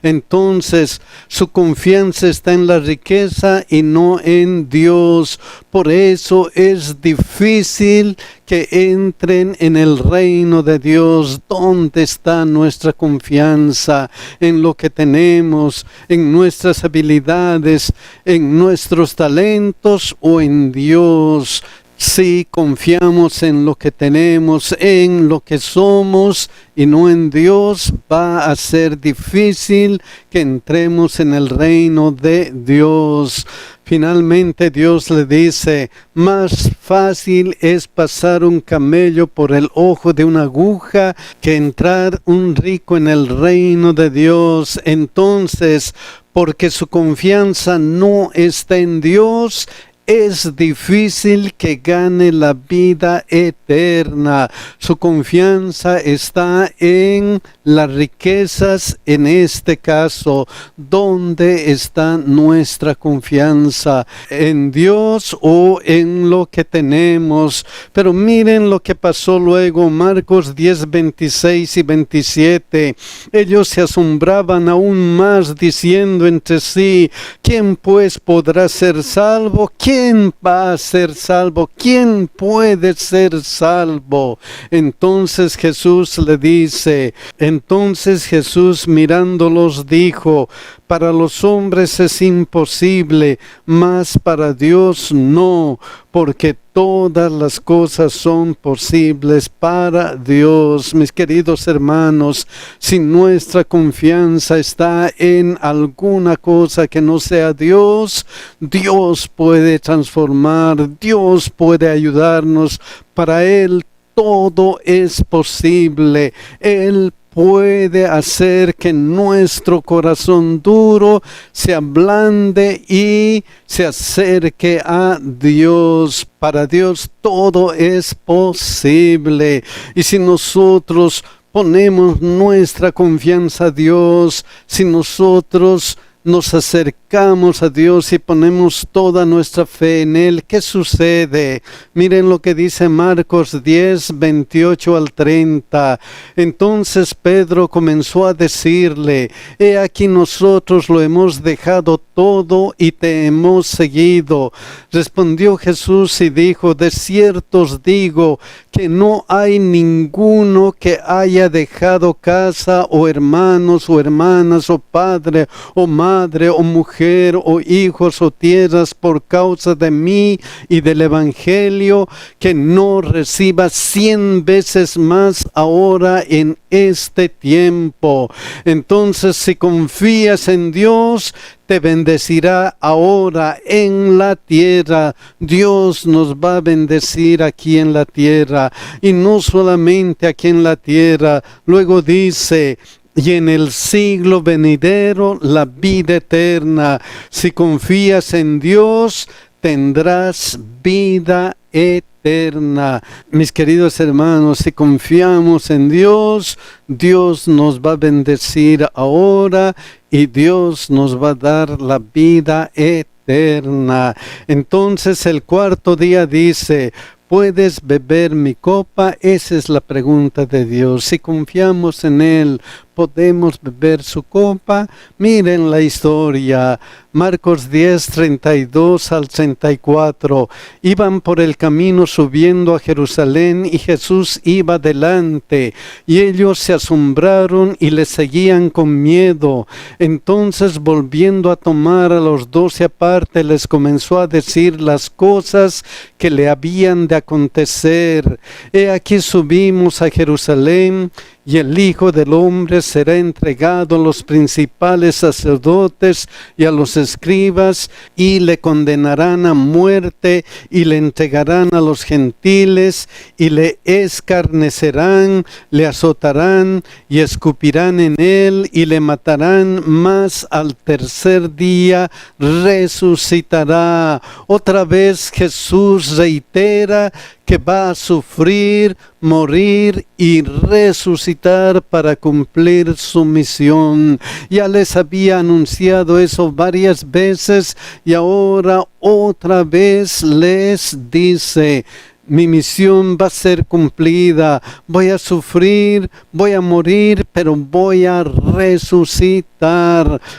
Entonces, su confianza está en la riqueza y no en Dios. Por eso es difícil que entren en el reino de Dios. ¿Dónde está nuestra confianza? ¿En lo que tenemos? ¿En nuestras habilidades? ¿En nuestros talentos? ¿O en Dios? Si confiamos en lo que tenemos, en lo que somos y no en Dios, va a ser difícil que entremos en el reino de Dios. Finalmente Dios le dice: más fácil es pasar un camello por el ojo de una aguja que entrar un rico en el reino de Dios. Entonces, porque su confianza no está en Dios, es difícil que gane la vida eterna. Su confianza está en las riquezas, en este caso. ¿Dónde está nuestra confianza? ¿En Dios o en lo que tenemos? Pero miren lo que pasó luego, Marcos 10, 26 y 27. Ellos se asombraban aún más, diciendo entre sí: ¿quién pues podrá ser salvo? ¿Quién va a ser salvo? ¿Quién puede ser salvo? Entonces Jesús le dice, entonces Jesús mirándolos dijo: para los hombres es imposible, mas para Dios no, porque todas las cosas son posibles para Dios. Mis queridos hermanos, si nuestra confianza está en alguna cosa que no sea Dios, Dios puede transformar, Dios puede ayudarnos. Para Él todo es posible. Él puede hacer que nuestro corazón duro se ablande y se acerque a Dios. Para Dios todo es posible. Y si nosotros ponemos nuestra confianza a Dios, si nosotros nos acercamos a Dios y ponemos toda nuestra fe en Él, ¿qué sucede? Miren lo que dice Marcos 10, 28 al 30. Entonces Pedro comenzó a decirle: he aquí nosotros lo hemos dejado todo y te hemos seguido. Respondió Jesús y dijo: de cierto os digo que no hay ninguno que haya dejado casa o hermanos o hermanas o padre o madre o mujer o hijos o tierras por causa de mí y del Evangelio, que no reciba 100 veces más ahora en este tiempo. Entonces, si confías en Dios, te bendecirá ahora en la tierra. Dios nos va a bendecir aquí en la tierra, y no solamente aquí en la tierra. Luego dice: y en el siglo venidero la vida eterna. Si confías en Dios, tendrás vida eterna. Mis queridos hermanos, si confiamos en Dios, Dios nos va a bendecir ahora y Dios nos va a dar la vida eterna. Entonces el cuarto día dice: ¿puedes beber mi copa? Esa es la pregunta de Dios. Si confiamos en Él, ¿podemos beber su copa? Miren la historia. Marcos 10, 32 al 34. Iban por el camino subiendo a Jerusalén y Jesús iba delante. Y ellos se asombraron y le seguían con miedo. Entonces, volviendo a tomar a los 12 aparte, les comenzó a decir las cosas que le habían de acontecer. He aquí subimos a Jerusalén, y el Hijo del Hombre será entregado a los principales sacerdotes y a los escribas, y le condenarán a muerte, y le entregarán a los gentiles, y le escarnecerán, le azotarán, y escupirán en él, y le matarán, mas al tercer día resucitará. Otra vez Jesús reitera que va a sufrir, morir y resucitar para cumplir su misión. Ya les había anunciado eso varias veces y ahora otra vez les dice: mi misión va a ser cumplida, voy a sufrir, voy a morir, pero voy a resucitar.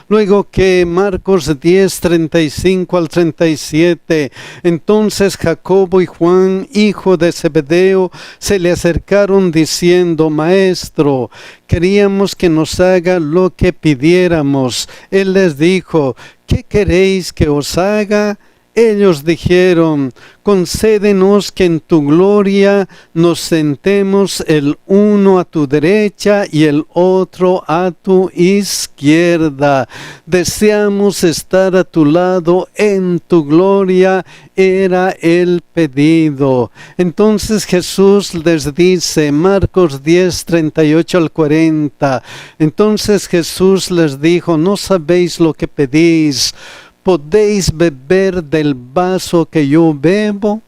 Luego que Marcos 10, 35 al 37, entonces Jacobo y Juan, hijo de Zebedeo, se le acercaron diciendo: Maestro, queríamos que nos haga lo que pidiéramos. Él les dijo: ¿qué queréis que os haga? Ellos dijeron: concédenos que en tu gloria nos sentemos el uno a tu derecha y el otro a tu izquierda. Deseamos estar a tu lado en tu gloria, era el pedido. Entonces Jesús les dice, Marcos 10, 38 al 40, entonces Jesús les dijo: no sabéis lo que pedís. ¿podéis beber del vaso que yo bebo?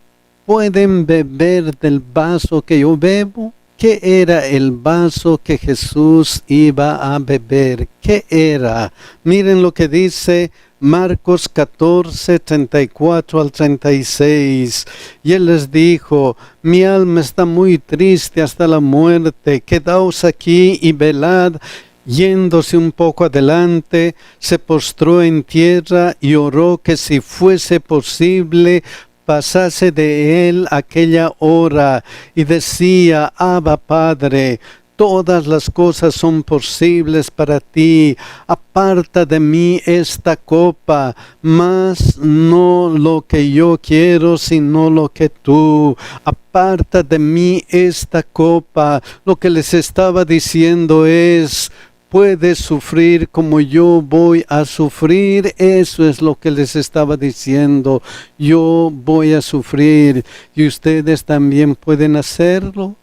¿Pueden beber del vaso que yo bebo? ¿Qué era el vaso que Jesús iba a beber? ¿Qué era? Miren lo que dice Marcos 14, 34 al 36. Y él les dijo: mi alma está muy triste hasta la muerte, quedaos aquí y velad. Yéndose un poco adelante, se postró en tierra y oró que si fuese posible pasase de él aquella hora, y decía: Abba, Padre, todas las cosas son posibles para ti, aparta de mí esta copa, mas no lo que yo quiero, sino lo que tú. Aparta de mí esta copa. Lo que les estaba diciendo es: puedes sufrir como yo voy a sufrir. Eso es lo que les estaba diciendo. Yo voy a sufrir y ustedes también pueden hacerlo.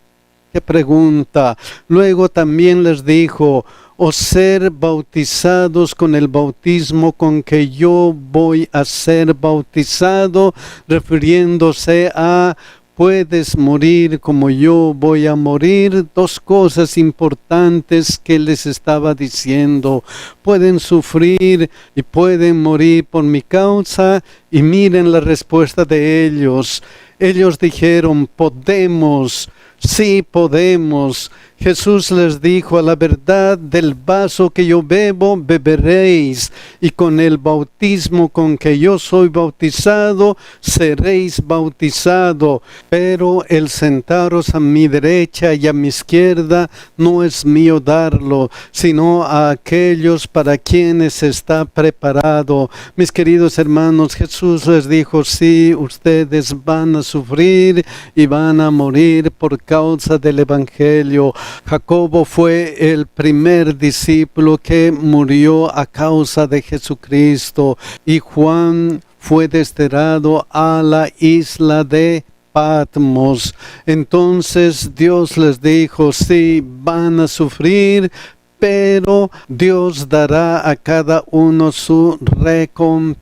¿Qué pregunta? Luego también les dijo: o ser bautizados con el bautismo con que yo voy a ser bautizado, refiriéndose a: puedes morir como yo voy a morir. Dos cosas importantes que les estaba diciendo: pueden sufrir y pueden morir por mi causa. Y miren la respuesta de ellos. Ellos dijeron: podemos. Sí, podemos. Jesús les dijo: a la verdad, del vaso que yo bebo, beberéis, y con el bautismo con que yo soy bautizado, seréis bautizado. Pero el sentaros a mi derecha y a mi izquierda no es mío darlo, sino a aquellos para quienes está preparado. Mis queridos hermanos, Jesús les dijo: sí, ustedes van a sufrir y van a morir por causa del Evangelio. Jacobo fue el primer discípulo que murió a causa de Jesucristo, y Juan fue desterrado a la isla de Patmos. Entonces Dios les dijo: sí, van a sufrir, pero Dios dará a cada uno su recompensa.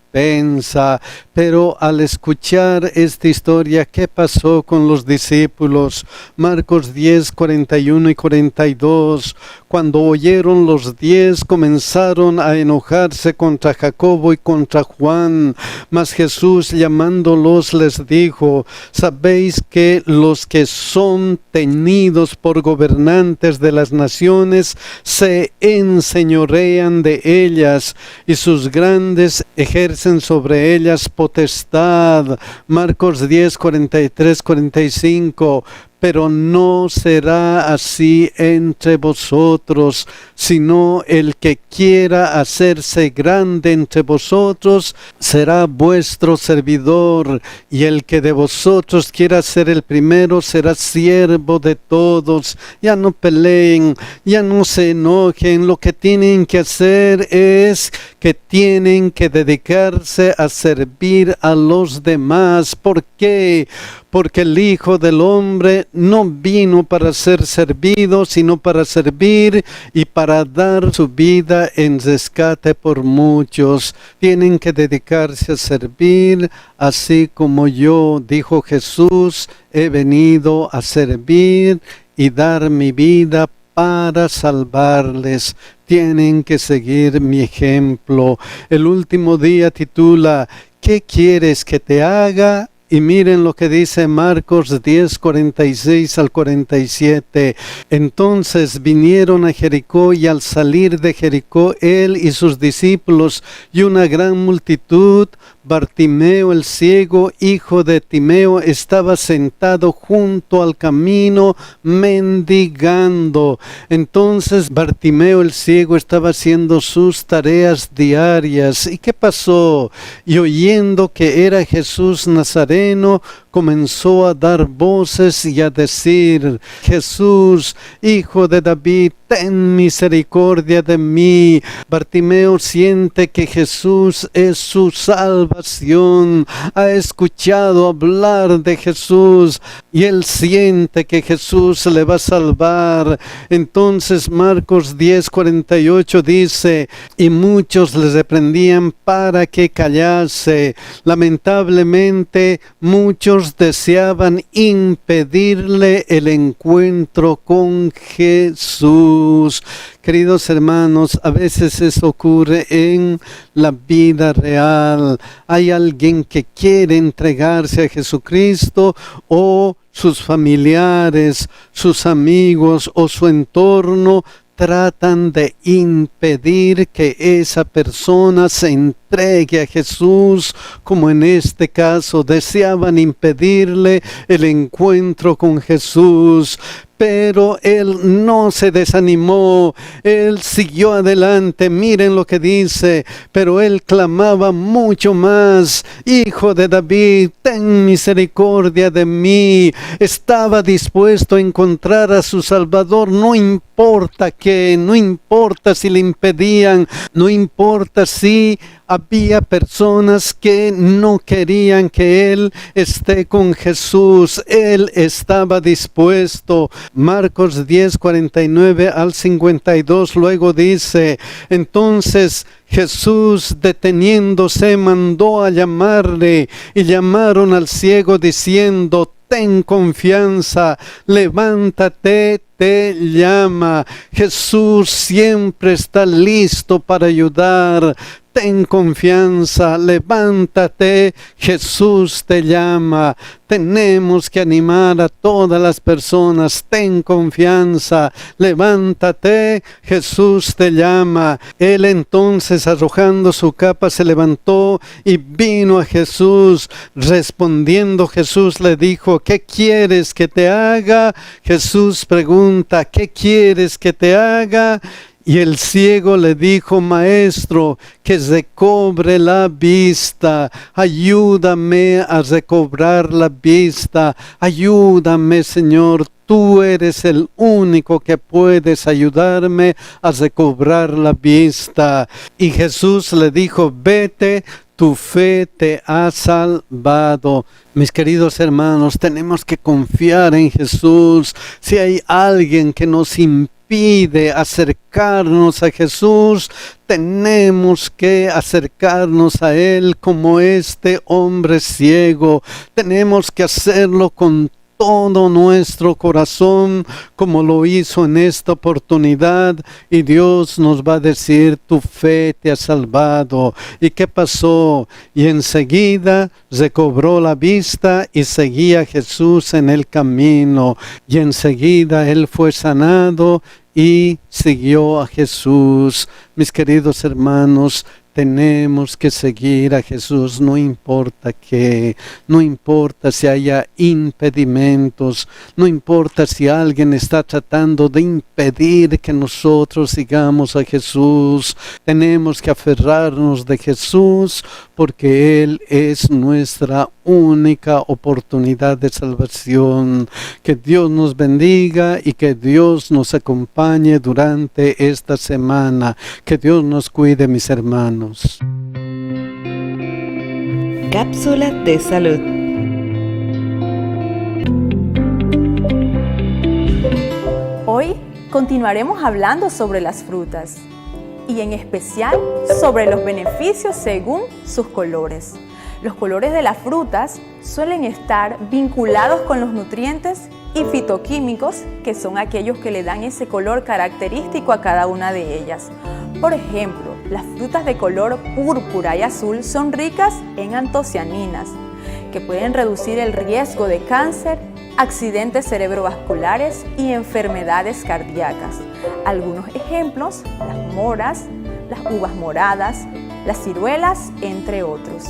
Pero al escuchar esta historia, ¿qué pasó con los discípulos? Marcos 10, 41 y 42. Cuando oyeron los 10, comenzaron a enojarse contra Jacobo y contra Juan. Mas Jesús, llamándolos, les dijo: ¿sabéis que los que son tenidos por gobernantes de las naciones se enseñorean de ellas, y sus grandes ejercen sobre ellas potestad? Marcos 10, 43, 45. Pero no será así entre vosotros, sino el que quiera hacerse grande entre vosotros será vuestro servidor, y el que de vosotros quiera ser el primero será siervo de todos. Ya no peleen, ya no se enojen. Lo que tienen que hacer es que tienen que dedicarse a servir a los demás. ¿Por qué? Porque el Hijo del Hombre no vino para ser servido, sino para servir y para dar su vida en rescate por muchos. Tienen que dedicarse a servir, así como yo, dijo Jesús, he venido a servir y dar mi vida para salvarles. Tienen que seguir mi ejemplo. El último día titula: ¿qué quieres que te haga? Y miren lo que dice Marcos 10, 46 al 47. Entonces vinieron a Jericó, y al salir de Jericó él y sus discípulos y una gran multitud, Bartimeo el ciego, hijo de Timeo, estaba sentado junto al camino mendigando. Entonces Bartimeo el ciego estaba haciendo sus tareas diarias. ¿Y qué pasó? Y oyendo que era Jesús Nazareno, comenzó a dar voces y a decir: Jesús, Hijo de David, ten misericordia de mí. Bartimeo siente que Jesús es su salvación, ha escuchado hablar de Jesús y él siente que Jesús le va a salvar. Entonces Marcos 10:48 dice: y muchos le reprendían para que callase. Lamentablemente muchos deseaban impedirle el encuentro con Jesús. Queridos hermanos, a veces eso ocurre en la vida real. Hay alguien que quiere entregarse a Jesucristo, o sus familiares, sus amigos o su entorno tratan de impedir que esa persona se entregue a Jesús, como en este caso deseaban impedirle el encuentro con Jesús. Pero él no se desanimó, él siguió adelante. Miren lo que dice: pero él clamaba mucho más: Hijo de David, ten misericordia de mí. Estaba dispuesto a encontrar a su Salvador, no importa qué, no importa si le impedían, no importa si había personas que no querían que él esté con Jesús. Él estaba dispuesto. Marcos 10:49 al 52 luego dice: entonces Jesús, deteniéndose, mandó a llamarle, y llamaron al ciego diciendo: ten confianza, levántate, te llama. Jesús siempre está listo para ayudar. Ten confianza, levántate, Jesús te llama. Tenemos que animar a todas las personas: ten confianza, levántate, Jesús te llama. Él entonces, arrojando su capa, se levantó y vino a Jesús. Respondiendo Jesús le dijo: ¿qué quieres que te haga? Jesús pregunta: ¿qué quieres que te haga? Y el ciego le dijo: Maestro, que recobre la vista. Ayúdame a recobrar la vista. Ayúdame, Señor. Tú eres el único que puedes ayudarme a recobrar la vista. Y Jesús le dijo: vete, tu fe te ha salvado. Mis queridos hermanos, tenemos que confiar en Jesús. Si hay alguien que nos impide acercarnos a Jesús, tenemos que acercarnos a Él como este hombre ciego. Tenemos que hacerlo con todo nuestro corazón, como lo hizo en esta oportunidad, y Dios nos va a decir: tu fe te ha salvado. ¿Y qué pasó? Y enseguida recobró la vista y seguía a Jesús en el camino, y enseguida él fue sanado y siguió a Jesús. Mis queridos hermanos, tenemos que seguir a Jesús, no importa qué, no importa si haya impedimentos, no importa si alguien está tratando de impedir que nosotros sigamos a Jesús. Tenemos que aferrarnos de Jesús, porque Él es nuestra única oportunidad de salvación. Que Dios nos bendiga y que Dios nos acompañe durante esta semana. Que Dios nos cuide, mis hermanos. Cápsula de salud. Hoy continuaremos hablando sobre las frutas y en especial sobre los beneficios según sus colores. Los colores de las frutas suelen estar vinculados con los nutrientes y fitoquímicos, que son aquellos que le dan ese color característico a cada una de ellas. Por ejemplo, las frutas de color púrpura y azul son ricas en antocianinas, que pueden reducir el riesgo de cáncer, accidentes cerebrovasculares y enfermedades cardíacas. Algunos ejemplos: las moras, las uvas moradas, las ciruelas, entre otros.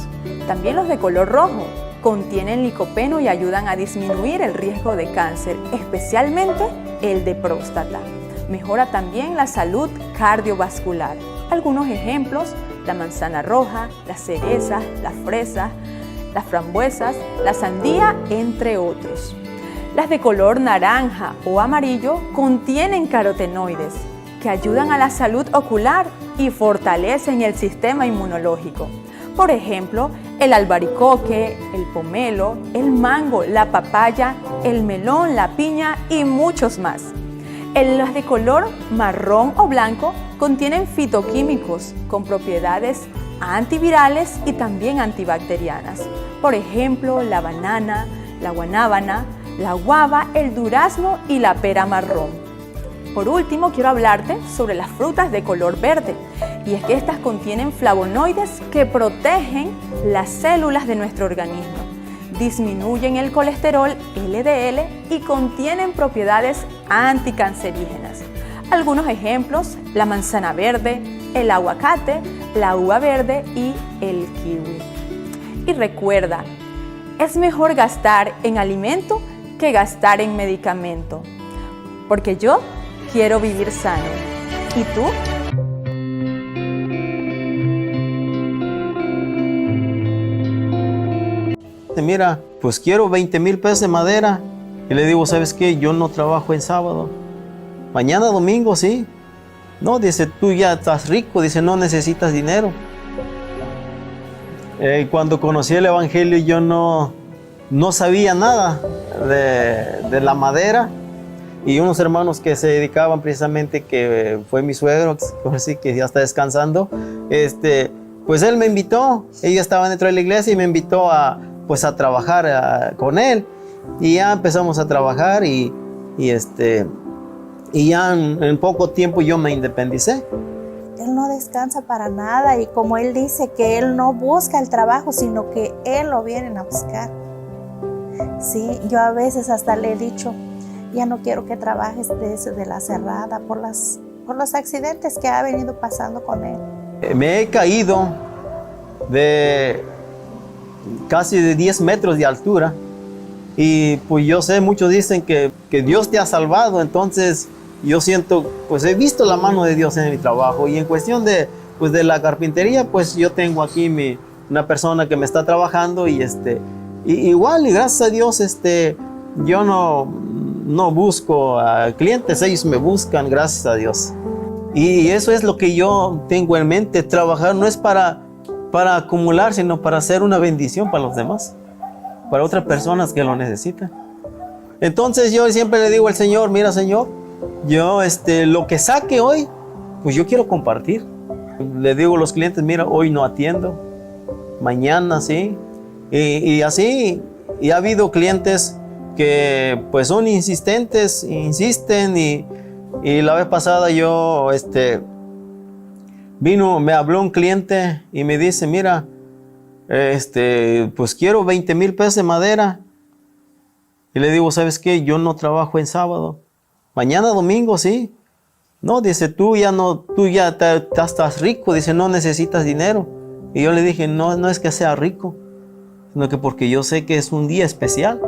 También los de color rojo contienen licopeno y ayudan a disminuir el riesgo de cáncer, especialmente el de próstata. Mejora también la salud cardiovascular. Algunos ejemplos: la manzana roja, las cerezas, las fresas, las frambuesas, la sandía, entre otros. Las de color naranja o amarillo contienen carotenoides que ayudan a la salud ocular y fortalecen el sistema inmunológico. Por ejemplo, el albaricoque, el pomelo, el mango, la papaya, el melón, la piña y muchos más. Las de color marrón o blanco contienen fitoquímicos con propiedades antivirales y también antibacterianas. Por ejemplo, la banana, la guanábana, la guava, el durazno y la pera marrón. Por último, quiero hablarte sobre las frutas de color verde, y es que estas contienen flavonoides que protegen las células de nuestro organismo, disminuyen el colesterol LDL y contienen propiedades anticancerígenas. Algunos ejemplos: la manzana verde, el aguacate, la uva verde y el kiwi. Y recuerda, es mejor gastar en alimento que gastar en medicamento, porque yo quiero vivir sano. ¿Y tú? Mira, pues quiero 20,000 pesos de madera. Y le digo, ¿sabes qué? Yo no trabajo en sábado. Mañana domingo, sí. No, dice, tú ya estás rico. Dice, no necesitas dinero. Cuando conocí el Evangelio, yo no sabía nada de la madera. Y unos hermanos que se dedicaban precisamente, que fue mi suegro, que ya está descansando, pues él me invitó. Ellos estaban dentro de la iglesia y me invitó a trabajar con él. Y ya empezamos a trabajar y ya en poco tiempo yo me independicé. Él no descansa para nada, y como él dice que él no busca el trabajo, sino que él lo vienen a buscar. Sí, yo a veces hasta le he dicho, ya no quiero que trabajes de la cerrada por los accidentes que ha venido pasando con él. Me he caído de casi de 10 metros de altura, y pues yo sé, muchos dicen que Dios te ha salvado. Entonces yo siento, pues he visto la mano de Dios en mi trabajo. Y en cuestión de la carpintería, pues yo tengo aquí una persona que me está trabajando, y igual, y gracias a Dios, yo no busco a clientes, ellos me buscan, gracias a Dios. Y eso es lo que yo tengo en mente. Trabajar no es para acumular, sino para hacer una bendición para los demás, para otras personas que lo necesitan. Entonces yo siempre le digo al Señor, mira, Señor, yo lo que saque hoy, pues yo quiero compartir. Le digo a los clientes, mira, hoy no atiendo, mañana sí. Y así, y ha habido clientes que pues son insistentes, insisten, y la vez pasada yo, me habló un cliente y me dice, mira, pues quiero 20,000 pesos de madera. Y le digo, ¿sabes qué? Yo no trabajo en sábado. Mañana domingo, sí. No, dice, tú ya estás rico. Dice, no necesitas dinero. Y yo le dije, no es que sea rico, sino que porque yo sé que es un día especial.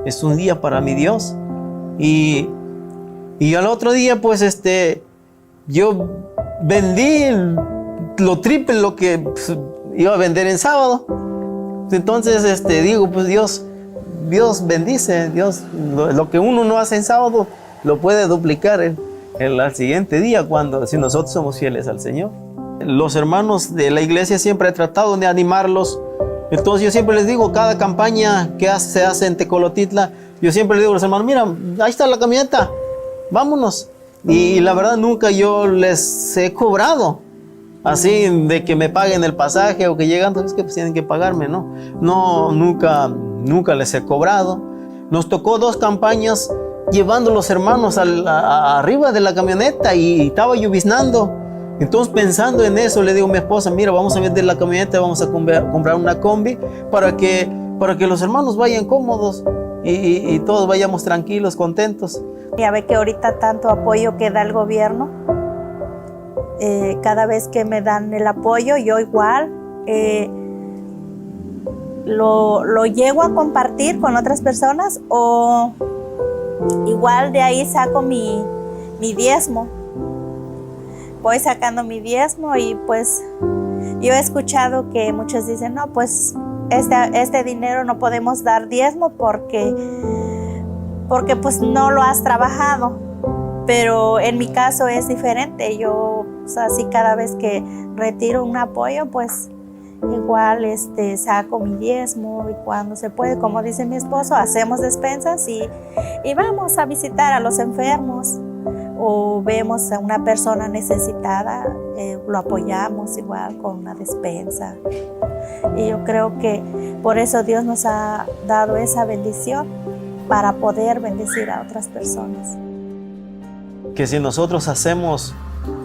Es un día para mi Dios. Y al otro día, pues, yo vendí lo triple lo que iba a vender en sábado. Entonces, digo, pues Dios bendice. Dios, lo que uno no hace en sábado, lo puede duplicar el siguiente día, si nosotros somos fieles al Señor. Los hermanos de la iglesia siempre he tratado de animarlos. Entonces yo siempre les digo, cada campaña que se hace en Tecolotitla, yo siempre les digo a los hermanos, mira, ahí está la camioneta, vámonos. Y la verdad nunca yo les he cobrado así de que me paguen el pasaje o que llegan, entonces que pues tienen que pagarme, ¿no? No, nunca les he cobrado. Nos tocó 2 campañas llevando los hermanos arriba de la camioneta, y estaba lloviznando. Entonces, pensando en eso, le digo a mi esposa, mira, vamos a vender la camioneta, vamos a comprar una combi para que los hermanos vayan cómodos y todos vayamos tranquilos, contentos. Ya ve que ahorita tanto apoyo que da el gobierno, cada vez que me dan el apoyo, yo igual lo llego a compartir con otras personas, o igual de ahí saco mi diezmo. Voy sacando mi diezmo, y pues yo he escuchado que muchos dicen, no, pues este dinero no podemos dar diezmo porque pues no lo has trabajado. Pero en mi caso es diferente. Yo, así cada vez que retiro un apoyo, pues igual saco mi diezmo, y cuando se puede, como dice mi esposo, hacemos despensas y vamos a visitar a los enfermos, o vemos a una persona necesitada, lo apoyamos igual con una despensa. Y yo creo que por eso Dios nos ha dado esa bendición, para poder bendecir a otras personas. Que si nosotros hacemos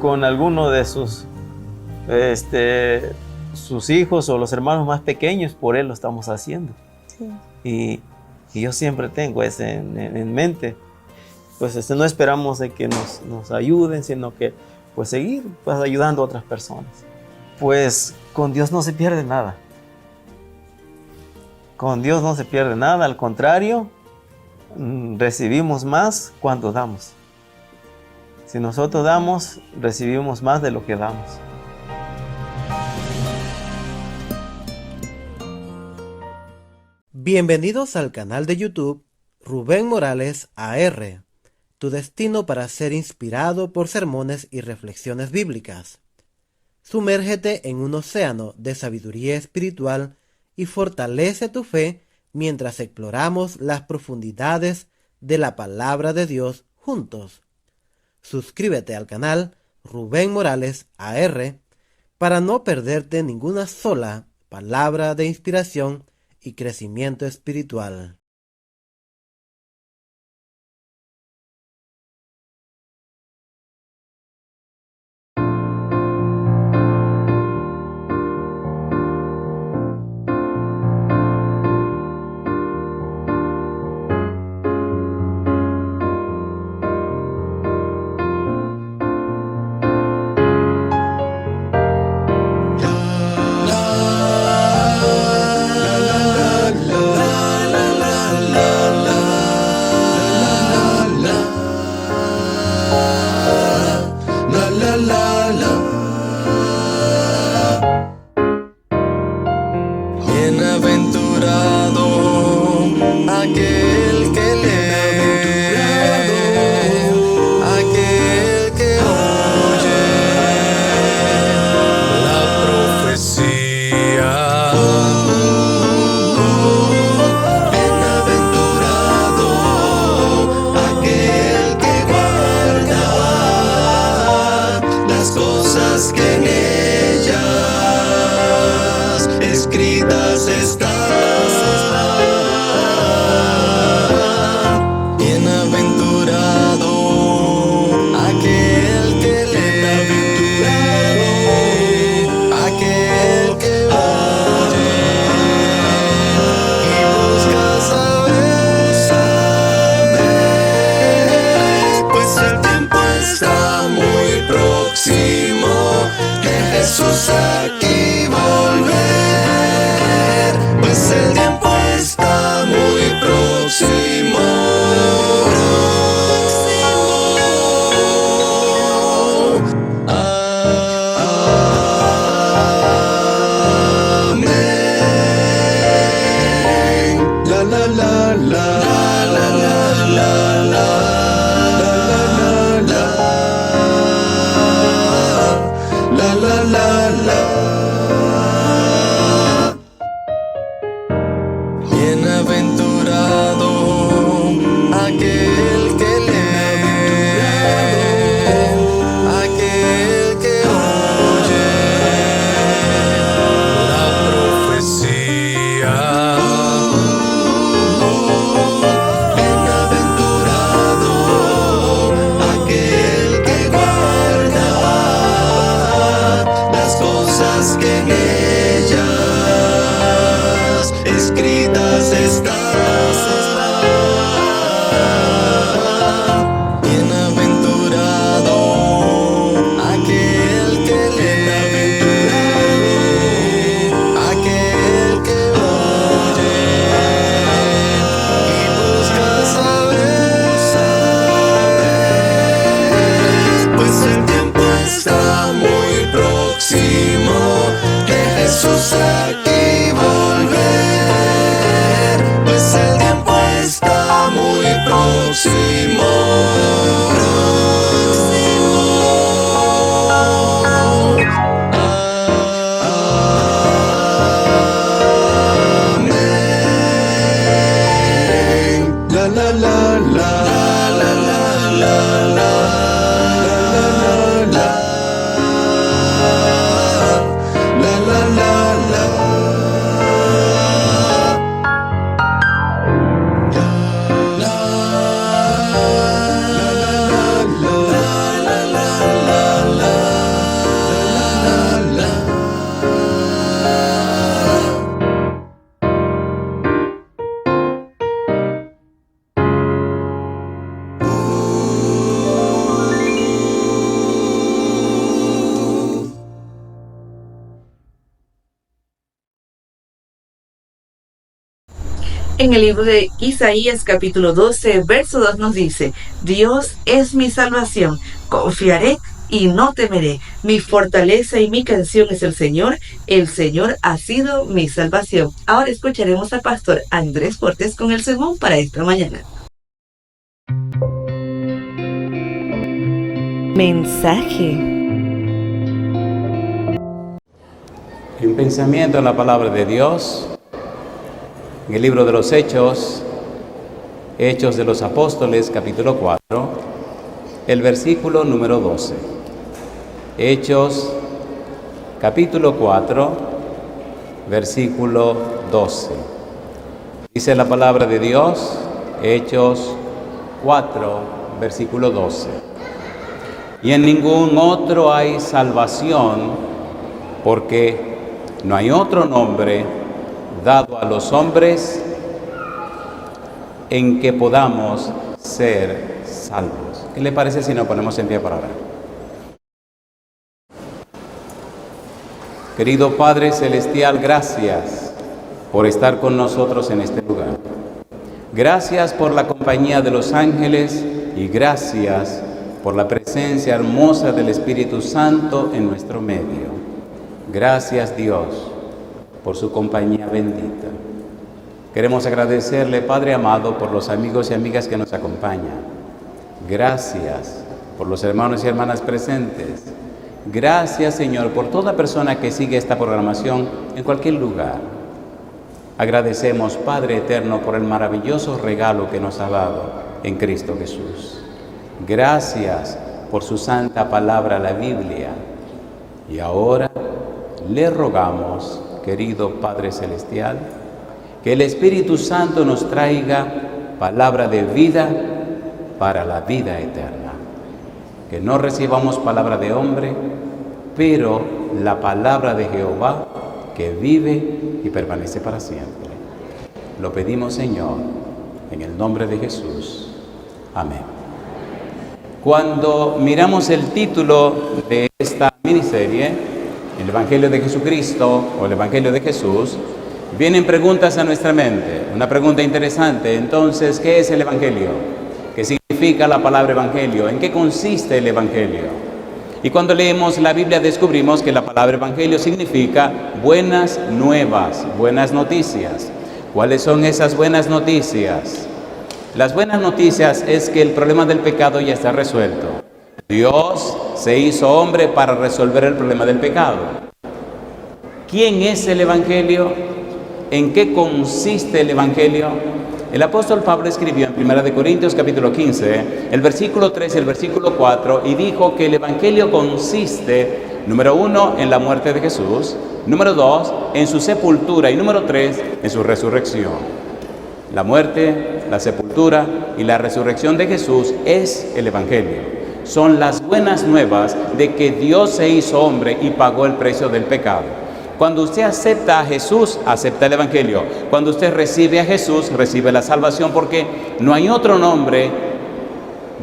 con alguno de sus hijos o los hermanos más pequeños, por Él lo estamos haciendo. Sí. Y yo siempre tengo eso en mente. Pues no esperamos de que nos ayuden, sino que pues seguir pues ayudando a otras personas. Pues con Dios no se pierde nada. Con Dios no se pierde nada, al contrario, recibimos más cuando damos. Si nosotros damos, recibimos más de lo que damos. Bienvenidos al canal de YouTube Rubén Morales AR, tu destino para ser inspirado por sermones y reflexiones bíblicas. Sumérgete en un océano de sabiduría espiritual y fortalece tu fe mientras exploramos las profundidades de la palabra de Dios juntos. Suscríbete al canal Rubén Morales AR para no perderte ninguna sola palabra de inspiración y crecimiento espiritual. Jesús aquí volver. En el libro de Isaías capítulo 12, verso 2 nos dice: Dios es mi salvación, confiaré y no temeré. Mi fortaleza y mi canción es el Señor ha sido mi salvación. Ahora escucharemos al pastor Andrés Portes con el sermón para esta mañana. Mensaje. Un pensamiento en la palabra de Dios, en el libro de los Hechos de los Apóstoles, capítulo 4, el versículo número 12. Hechos, capítulo 4, versículo 12. Dice la palabra de Dios, Hechos 4, versículo 12. Y en ningún otro hay salvación, porque no hay otro nombre dado a los hombres en que podamos ser salvos. ¿Qué le parece si nos ponemos en pie para orar? Querido Padre Celestial, gracias por estar con nosotros en este lugar. Gracias por la compañía de los ángeles y gracias por la presencia hermosa del Espíritu Santo en nuestro medio. Gracias, Dios, por su compañía bendita. Queremos agradecerle, Padre amado, por los amigos y amigas que nos acompañan. Gracias por los hermanos y hermanas presentes. Gracias, Señor, por toda persona que sigue esta programación en cualquier lugar. Agradecemos, Padre eterno, por el maravilloso regalo que nos ha dado en Cristo Jesús. Gracias por su santa palabra, la Biblia. Y ahora le rogamos, querido Padre Celestial, que el Espíritu Santo nos traiga palabra de vida para la vida eterna. Que no recibamos palabra de hombre, pero la palabra de Jehová que vive y permanece para siempre. Lo pedimos, Señor, en el nombre de Jesús. Amén. Cuando miramos el título de esta miniserie, el Evangelio de Jesucristo o el Evangelio de Jesús, vienen preguntas a nuestra mente. Una pregunta interesante. Entonces, ¿qué es el Evangelio? ¿Qué significa la palabra Evangelio? ¿En qué consiste el Evangelio? Y cuando leemos la Biblia descubrimos que la palabra Evangelio significa buenas nuevas, buenas noticias. ¿Cuáles son esas buenas noticias? Las buenas noticias es que el problema del pecado ya está resuelto. Dios se hizo hombre para resolver el problema del pecado. ¿Quién es el Evangelio? ¿En qué consiste el Evangelio? El apóstol Pablo escribió en 1 Corintios capítulo 15, el versículo 3 y el versículo 4, y dijo que el Evangelio consiste, número 1, en la muerte de Jesús, número 2, en su sepultura, y número 3, en su resurrección. La muerte, la sepultura y la resurrección de Jesús es el Evangelio. Son las buenas nuevas de que Dios se hizo hombre y pagó el precio del pecado. Cuando usted acepta a Jesús, acepta el Evangelio. Cuando usted recibe a Jesús, recibe la salvación, porque no hay otro nombre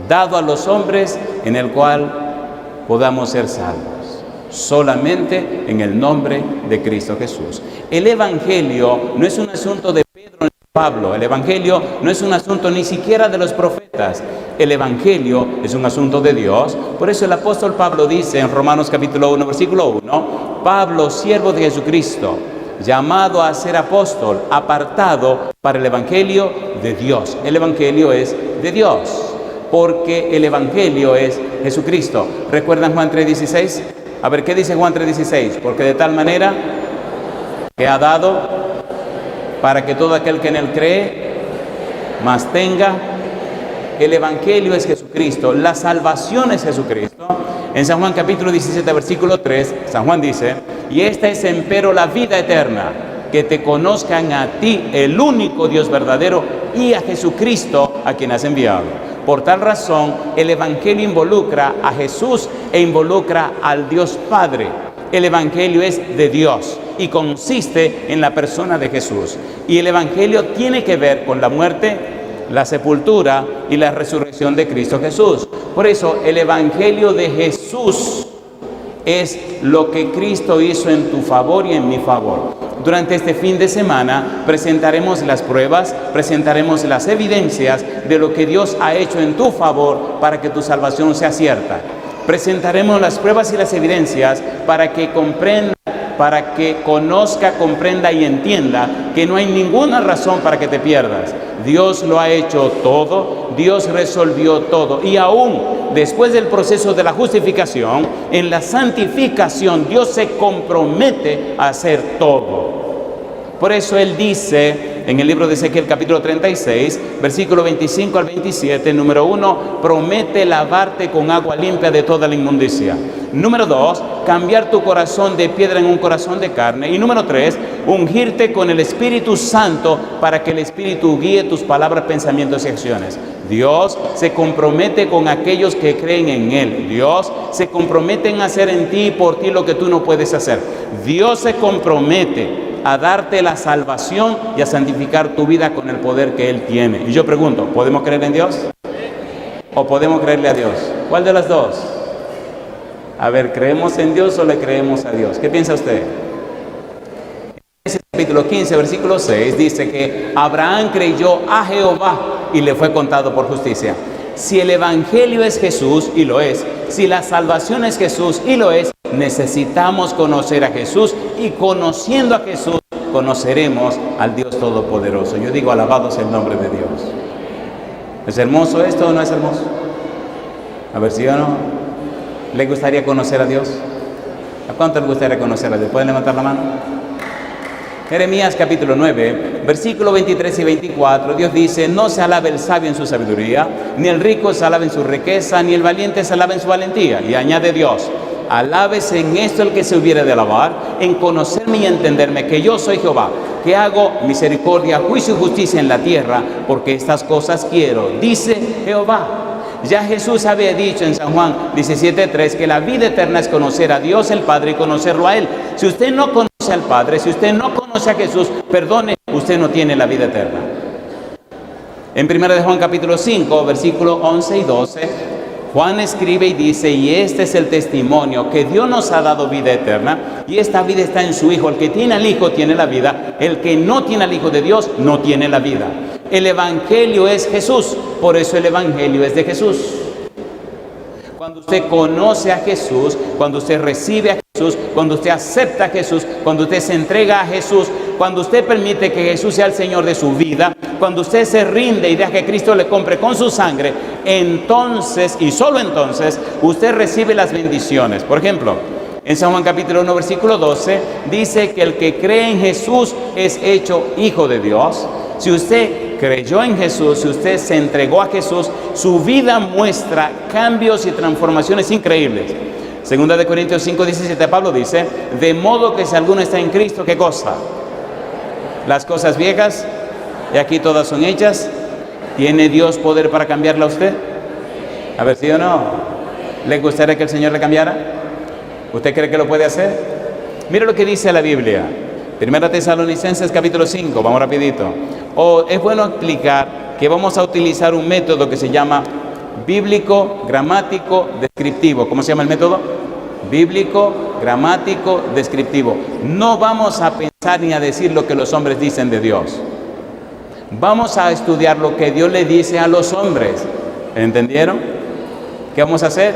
dado a los hombres en el cual podamos ser salvos. Solamente en el nombre de Cristo Jesús. El Evangelio no es un asunto de Pedro ni Pablo. El Evangelio no es un asunto ni siquiera de los profetas. El Evangelio es un asunto de Dios. Por eso el apóstol Pablo dice en Romanos capítulo 1, versículo 1, Pablo, siervo de Jesucristo, llamado a ser apóstol, apartado para el Evangelio de Dios. El Evangelio es de Dios, porque el Evangelio es Jesucristo. ¿Recuerdan Juan 3:16? A ver, ¿qué dice Juan 3:16? Porque de tal manera que ha dado para que todo aquel que en él cree, más tenga. El Evangelio es Jesucristo, la salvación es Jesucristo. En San Juan capítulo 17, versículo 3, San Juan dice, y esta es empero la vida eterna, que te conozcan a ti, el único Dios verdadero, y a Jesucristo, a quien has enviado. Por tal razón, el Evangelio involucra a Jesús e involucra al Dios Padre. El Evangelio es de Dios y consiste en la persona de Jesús. Y el Evangelio tiene que ver con la muerte, la sepultura y la resurrección de Cristo Jesús. Por eso el Evangelio de Jesús es lo que Cristo hizo en tu favor y en mi favor. Durante este fin de semana presentaremos las pruebas, presentaremos las evidencias de lo que Dios ha hecho en tu favor para que tu salvación sea cierta. Presentaremos las pruebas y las evidencias para que comprenda, para que conozca, comprenda y entienda que no hay ninguna razón para que te pierdas. Dios lo ha hecho todo, Dios resolvió todo, y aún después del proceso de la justificación, en la santificación, Dios se compromete a hacer todo. Por eso Él dice en el libro de Ezequiel capítulo 36, versículo 25 al 27, número 1, promete lavarte con agua limpia de toda la inmundicia. Número 2, cambiar tu corazón de piedra en un corazón de carne. Y número 3, ungirte con el Espíritu Santo para que el Espíritu guíe tus palabras, pensamientos y acciones. Dios se compromete con aquellos que creen en Él. Dios se compromete en hacer en ti y por ti lo que tú no puedes hacer. Dios se compromete a darte la salvación y a santificar tu vida con el poder que Él tiene. Y yo pregunto, ¿podemos creer en Dios? ¿O podemos creerle a Dios? ¿Cuál de las dos? A ver, ¿creemos en Dios o le creemos a Dios? ¿Qué piensa usted? En capítulo 15, versículo 6, dice que Abraham creyó a Jehová y le fue contado por justicia. Si el Evangelio es Jesús, y lo es, si la salvación es Jesús, y lo es, necesitamos conocer a Jesús, y conociendo a Jesús, conoceremos al Dios Todopoderoso. Yo digo, alabado sea el nombre de Dios. ¿Es hermoso esto o no es hermoso? A ver si o no. ¿Le gustaría conocer a Dios? ¿A cuánto le gustaría conocer a Dios? ¿Pueden levantar la mano? Jeremías capítulo 9, versículo 23 y 24, Dios dice, no se alabe el sabio en su sabiduría, ni el rico se alabe en su riqueza, ni el valiente se alabe en su valentía. Y añade Dios, alábese en esto el que se hubiere de alabar, en conocerme y entenderme, que yo soy Jehová, que hago misericordia, juicio y justicia en la tierra, porque estas cosas quiero, dice Jehová. Ya Jesús había dicho en San Juan 17:3 que la vida eterna es conocer a Dios el Padre y conocerlo a Él. Si usted no conoce al Padre, si usted no conoce a Jesús, perdone, usted no tiene la vida eterna. En 1 de Juan capítulo 5, versículo 11 y 12, Juan escribe y dice, y este es el testimonio, que Dios nos ha dado vida eterna, y esta vida está en su Hijo. El que tiene al Hijo tiene la vida, el que no tiene al Hijo de Dios no tiene la vida. El Evangelio es Jesús, por eso el Evangelio es de Jesús. Cuando usted conoce a Jesús, cuando usted recibe a Jesús, cuando usted acepta a Jesús, cuando usted se entrega a Jesús, cuando usted permite que Jesús sea el Señor de su vida, cuando usted se rinde y deja que Cristo le compre con su sangre, entonces y solo entonces usted recibe las bendiciones. Por ejemplo, en San Juan capítulo 1 versículo 12 dice que el que cree en Jesús es hecho hijo de Dios. Si usted creyó en Jesús, si usted se entregó a Jesús, su vida muestra cambios y transformaciones increíbles. Segunda de Corintios 5:17, Pablo dice, de modo que si alguno está en Cristo, ¿qué cosa? Las cosas viejas, y aquí todas son hechas. ¿Tiene Dios poder para cambiarla a usted? A ver, ¿sí o no? ¿Le gustaría que el Señor le cambiara? ¿Usted cree que lo puede hacer? Mira lo que dice la Biblia. Primera Tesalonicenses capítulo 5, vamos rapidito. Es bueno explicar que vamos a utilizar un método que se llama bíblico, gramático, descriptivo. ¿Cómo se llama el método? Bíblico, gramático, descriptivo. No vamos a pensar ni a decir lo que los hombres dicen de Dios. Vamos a estudiar lo que Dios le dice a los hombres. ¿Entendieron? ¿Qué vamos a hacer?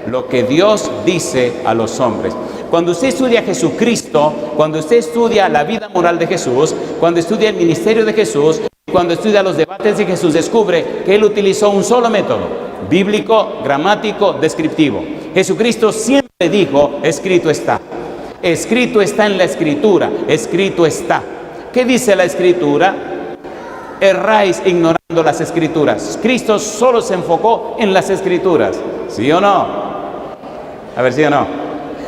Lo que Dios dice a los hombres. Cuando usted estudia a Jesucristo, cuando usted estudia la vida moral de Jesús, cuando estudia el ministerio de Jesús, cuando estudia los debates de Jesús, descubre que Él utilizó un solo método, bíblico, gramático, descriptivo. Jesucristo siempre dijo, escrito está. Escrito está en la Escritura, escrito está. ¿Qué dice la Escritura? Erráis ignorando las Escrituras. Cristo solo se enfocó en las Escrituras. ¿Sí o no? A ver, ¿sí o no?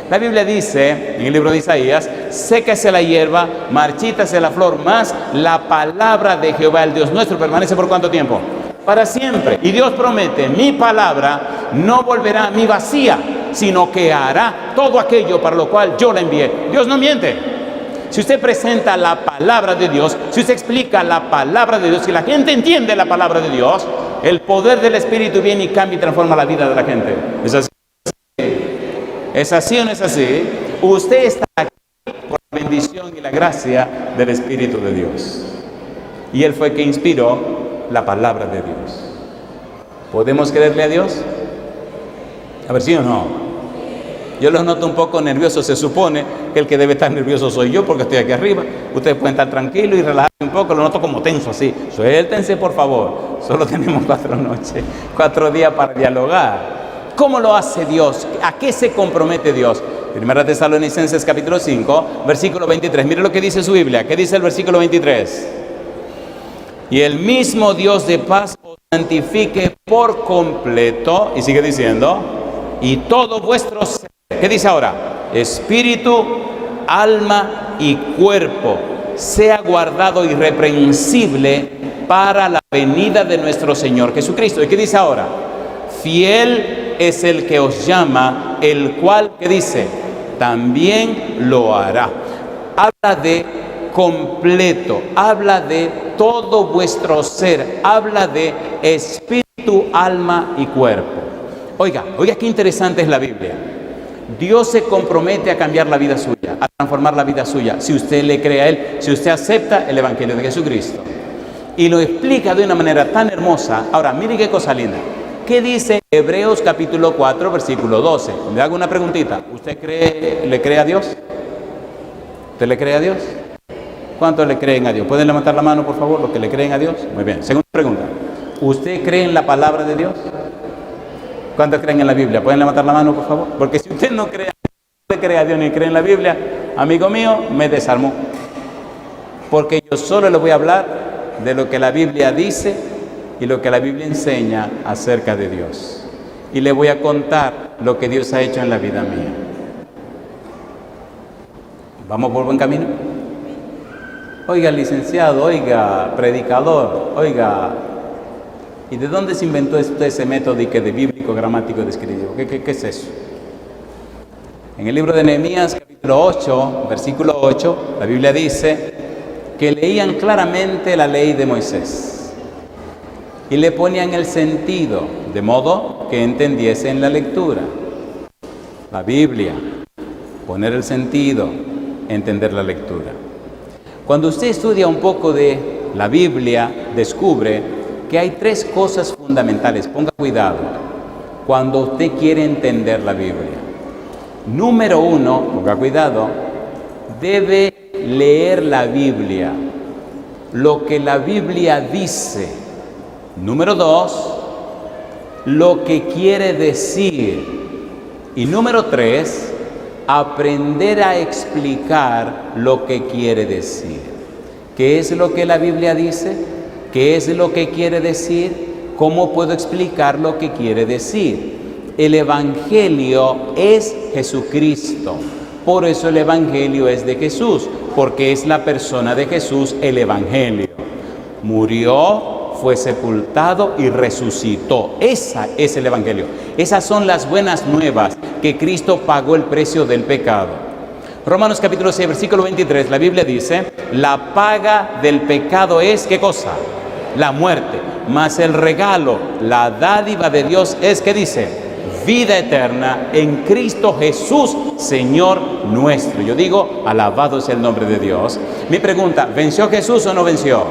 La Biblia dice, en el libro de Isaías, sécase la hierba, marchítase la flor, mas la palabra de Jehová, el Dios nuestro, permanece ¿por cuánto tiempo? Para siempre. Y Dios promete, mi palabra no volverá a mí vacía, sino que hará todo aquello para lo cual yo la envié. Dios no miente. Si usted presenta la palabra de Dios, si usted explica la palabra de Dios, si la gente entiende la palabra de Dios, el poder del Espíritu viene y cambia y transforma la vida de la gente. ¿Es así? ¿Es así o no es así? Usted está aquí por la bendición y y la gracia del Espíritu de Dios. Y Él fue el que inspiró la palabra de Dios. ¿Podemos creerle a Dios? A ver, ¿sí o no? Yo los noto un poco nerviosos. Se supone que el que debe estar nervioso soy yo porque estoy aquí arriba. Ustedes pueden estar tranquilos y relajarse un poco. Lo noto como tenso así. Suéltense, por favor. Solo tenemos 4 noches, 4 días para dialogar. ¿Cómo lo hace Dios? ¿A qué se compromete Dios? Primera Tesalonicenses capítulo 5, versículo 23. Mire lo que dice su Biblia. ¿Qué dice el versículo 23? Y el mismo Dios de paz os santifique por completo. Y sigue diciendo, y todo vuestro ser. ¿Qué dice ahora? Espíritu, alma y cuerpo sea guardado irreprensible para la venida de nuestro Señor Jesucristo. ¿Y qué dice ahora? Fiel es el que os llama, el cual, ¿qué dice? También lo hará. Habla de completo, habla de todo vuestro ser, habla de espíritu, alma y cuerpo. Oiga qué interesante es la Biblia. Dios se compromete a cambiar la vida suya, a transformar la vida suya, si usted le cree a Él, si usted acepta el Evangelio de Jesucristo. Y lo explica de una manera tan hermosa. Ahora, mire qué cosa linda. ¿Qué dice Hebreos capítulo 4, versículo 12? Le hago una preguntita. ¿Usted le cree a Dios? ¿Usted le cree a Dios? ¿Cuántos le creen a Dios? ¿Pueden levantar la mano, por favor, los que le creen a Dios? Muy bien. Segunda pregunta. ¿Usted cree en la palabra de Dios? ¿Cuántos creen en la Biblia? ¿Pueden levantar la mano, por favor? Porque si usted no le cree a Dios ni cree en la Biblia, amigo mío, me desarmó. Porque yo solo le voy a hablar de lo que la Biblia dice y lo que la Biblia enseña acerca de Dios. Y le voy a contar lo que Dios ha hecho en la vida mía. ¿Vamos por buen camino? Oiga, licenciado, oiga, predicador, oiga, ¿y de dónde se inventó ese método de bíblico, gramático, descriptivo? ¿Qué es eso? En el libro de Nehemías, capítulo 8, versículo 8, la Biblia dice que leían claramente la ley de Moisés y le ponían el sentido, de modo que entendiesen la lectura. La Biblia, poner el sentido, entender la lectura. Cuando usted estudia un poco de la Biblia, descubre que hay 3 cosas fundamentales. Ponga cuidado cuando usted quiere entender la Biblia. Número 1, ponga cuidado, debe leer la Biblia, lo que la Biblia dice. Número 2, lo que quiere decir. Y número 3, aprender a explicar lo que quiere decir. ¿Qué es lo que la Biblia dice? ¿Qué es lo que quiere decir? ¿Cómo puedo explicar lo que quiere decir? El Evangelio es Jesucristo. Por eso el Evangelio es de Jesús, porque es la persona de Jesús el Evangelio. Murió, fue sepultado y resucitó. Esa es el Evangelio. Esas son las buenas nuevas, que Cristo pagó el precio del pecado. Romanos capítulo 6, versículo 23, la Biblia dice, la paga del pecado es, ¿qué cosa? La muerte. Mas el regalo, la dádiva de Dios es, ¿qué dice? Vida eterna en Cristo Jesús, Señor nuestro. Yo digo, alabado sea el nombre de Dios. Mi pregunta, ¿venció Jesús o no venció?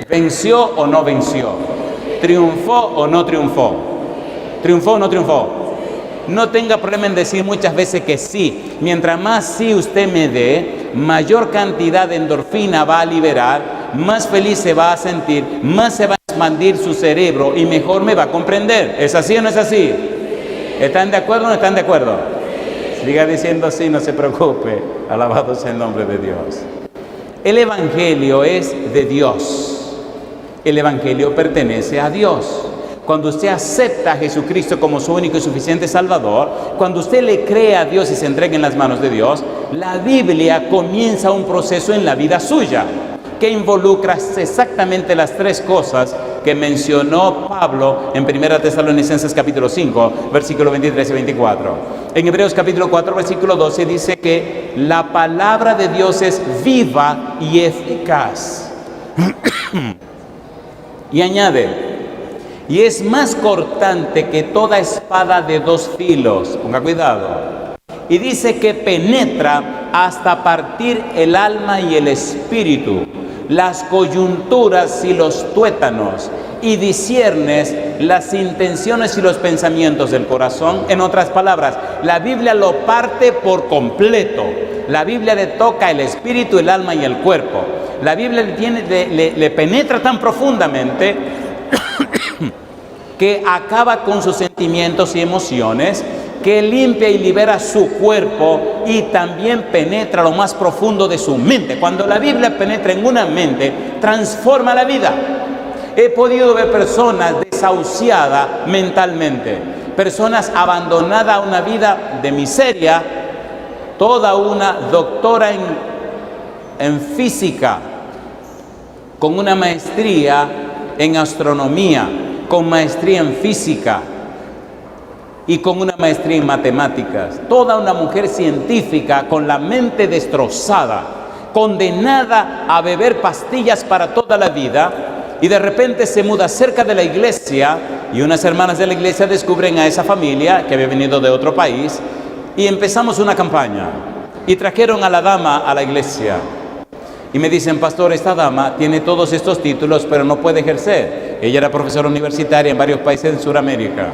¿Venció o no venció? ¿Triunfó o no triunfó? ¿Triunfó o no triunfó? No tenga problema en decir muchas veces que sí. Mientras más sí usted me dé, mayor cantidad de endorfina va a liberar, más feliz se va a sentir, más se va a expandir su cerebro y mejor me va a comprender. ¿Es así o no es así? ¿Están de acuerdo o no están de acuerdo? Siga diciendo sí, no se preocupe. Alabado sea el nombre de Dios. El Evangelio es de Dios. El Evangelio pertenece a Dios. Cuando usted acepta a Jesucristo como su único y suficiente Salvador, cuando usted le cree a Dios y se entrega en las manos de Dios, la Biblia comienza un proceso en la vida suya que involucra exactamente las 3 cosas que mencionó Pablo en 1 Tesalonicenses capítulo 5, versículos 23 y 24. En Hebreos capítulo 4, versículo 12 dice que la palabra de Dios es viva y eficaz. Y añade, y es más cortante que toda espada de 2 filos. Ponga cuidado. Y dice que penetra hasta partir el alma y el espíritu, las coyunturas y los tuétanos, y disciernes las intenciones y los pensamientos del corazón. En otras palabras, la Biblia lo parte por completo. La Biblia le toca el espíritu, el alma y el cuerpo. La Biblia le penetra tan profundamente que acaba con sus sentimientos y emociones, que limpia y libera su cuerpo y también penetra lo más profundo de su mente. Cuando la Biblia penetra en una mente, transforma la vida. He podido ver personas desahuciadas mentalmente, personas abandonadas a una vida de miseria, toda una doctora en física, con una maestría en astronomía, con maestría en física y con una maestría en matemáticas. Toda una mujer científica con la mente destrozada, condenada a beber pastillas para toda la vida, y de repente se muda cerca de la iglesia, y unas hermanas de la iglesia descubren a esa familia que había venido de otro país, y empezamos una campaña, y trajeron a la dama a la iglesia, y me dicen: pastor, esta dama tiene todos estos títulos, pero no puede ejercer. Ella era profesora universitaria en varios países de Sudamérica,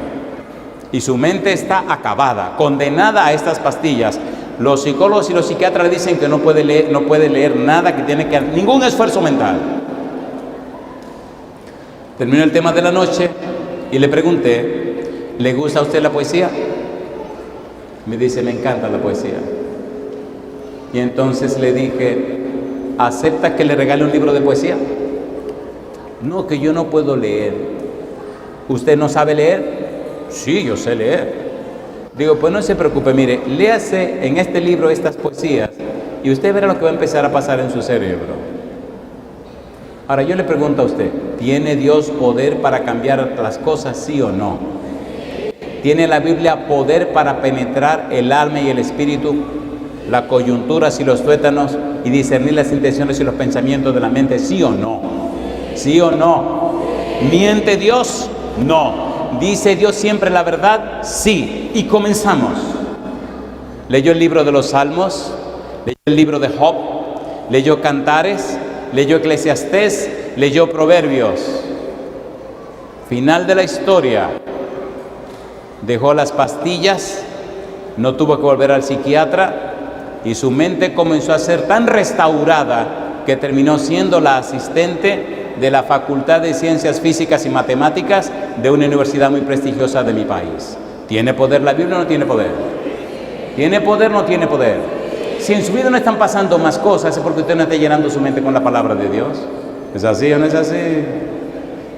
y su mente está acabada, condenada a estas pastillas. Los psicólogos y los psiquiatras dicen que no puede leer nada, que tiene que hacer ningún esfuerzo mental. Terminó el tema de la noche y le pregunté: ¿le gusta a usted la poesía? Me dice: me encanta la poesía. Y entonces le dije: ¿acepta que le regale un libro de poesía? No, que yo no puedo leer. ¿Usted no sabe leer? Sí, yo sé leer. Digo: pues no se preocupe, mire, léase en este libro estas poesías y usted verá lo que va a empezar a pasar en su cerebro. Ahora yo le pregunto a usted: ¿tiene Dios poder para cambiar las cosas, sí o no? ¿Tiene la Biblia poder para penetrar el alma y el espíritu, las coyunturas y los tuétanos, y discernir las intenciones y los pensamientos de la mente, sí o no? ¿Sí o no? ¿Miente Dios? No. ¿Dice Dios siempre la verdad? Sí. Y comenzamos. Leyó el libro de los Salmos, leyó el libro de Job, leyó Cantares, leyó Eclesiastés, leyó Proverbios. Final de la historia. Dejó las pastillas, no tuvo que volver al psiquiatra, y su mente comenzó a ser tan restaurada que terminó siendo la asistente de la Facultad de Ciencias Físicas y Matemáticas de una universidad muy prestigiosa de mi país. ¿Tiene poder la Biblia o no tiene poder? ¿Tiene poder o no tiene poder? Si en su vida no están pasando más cosas, es porque usted no está llenando su mente con la palabra de Dios. ¿Es así o no es así?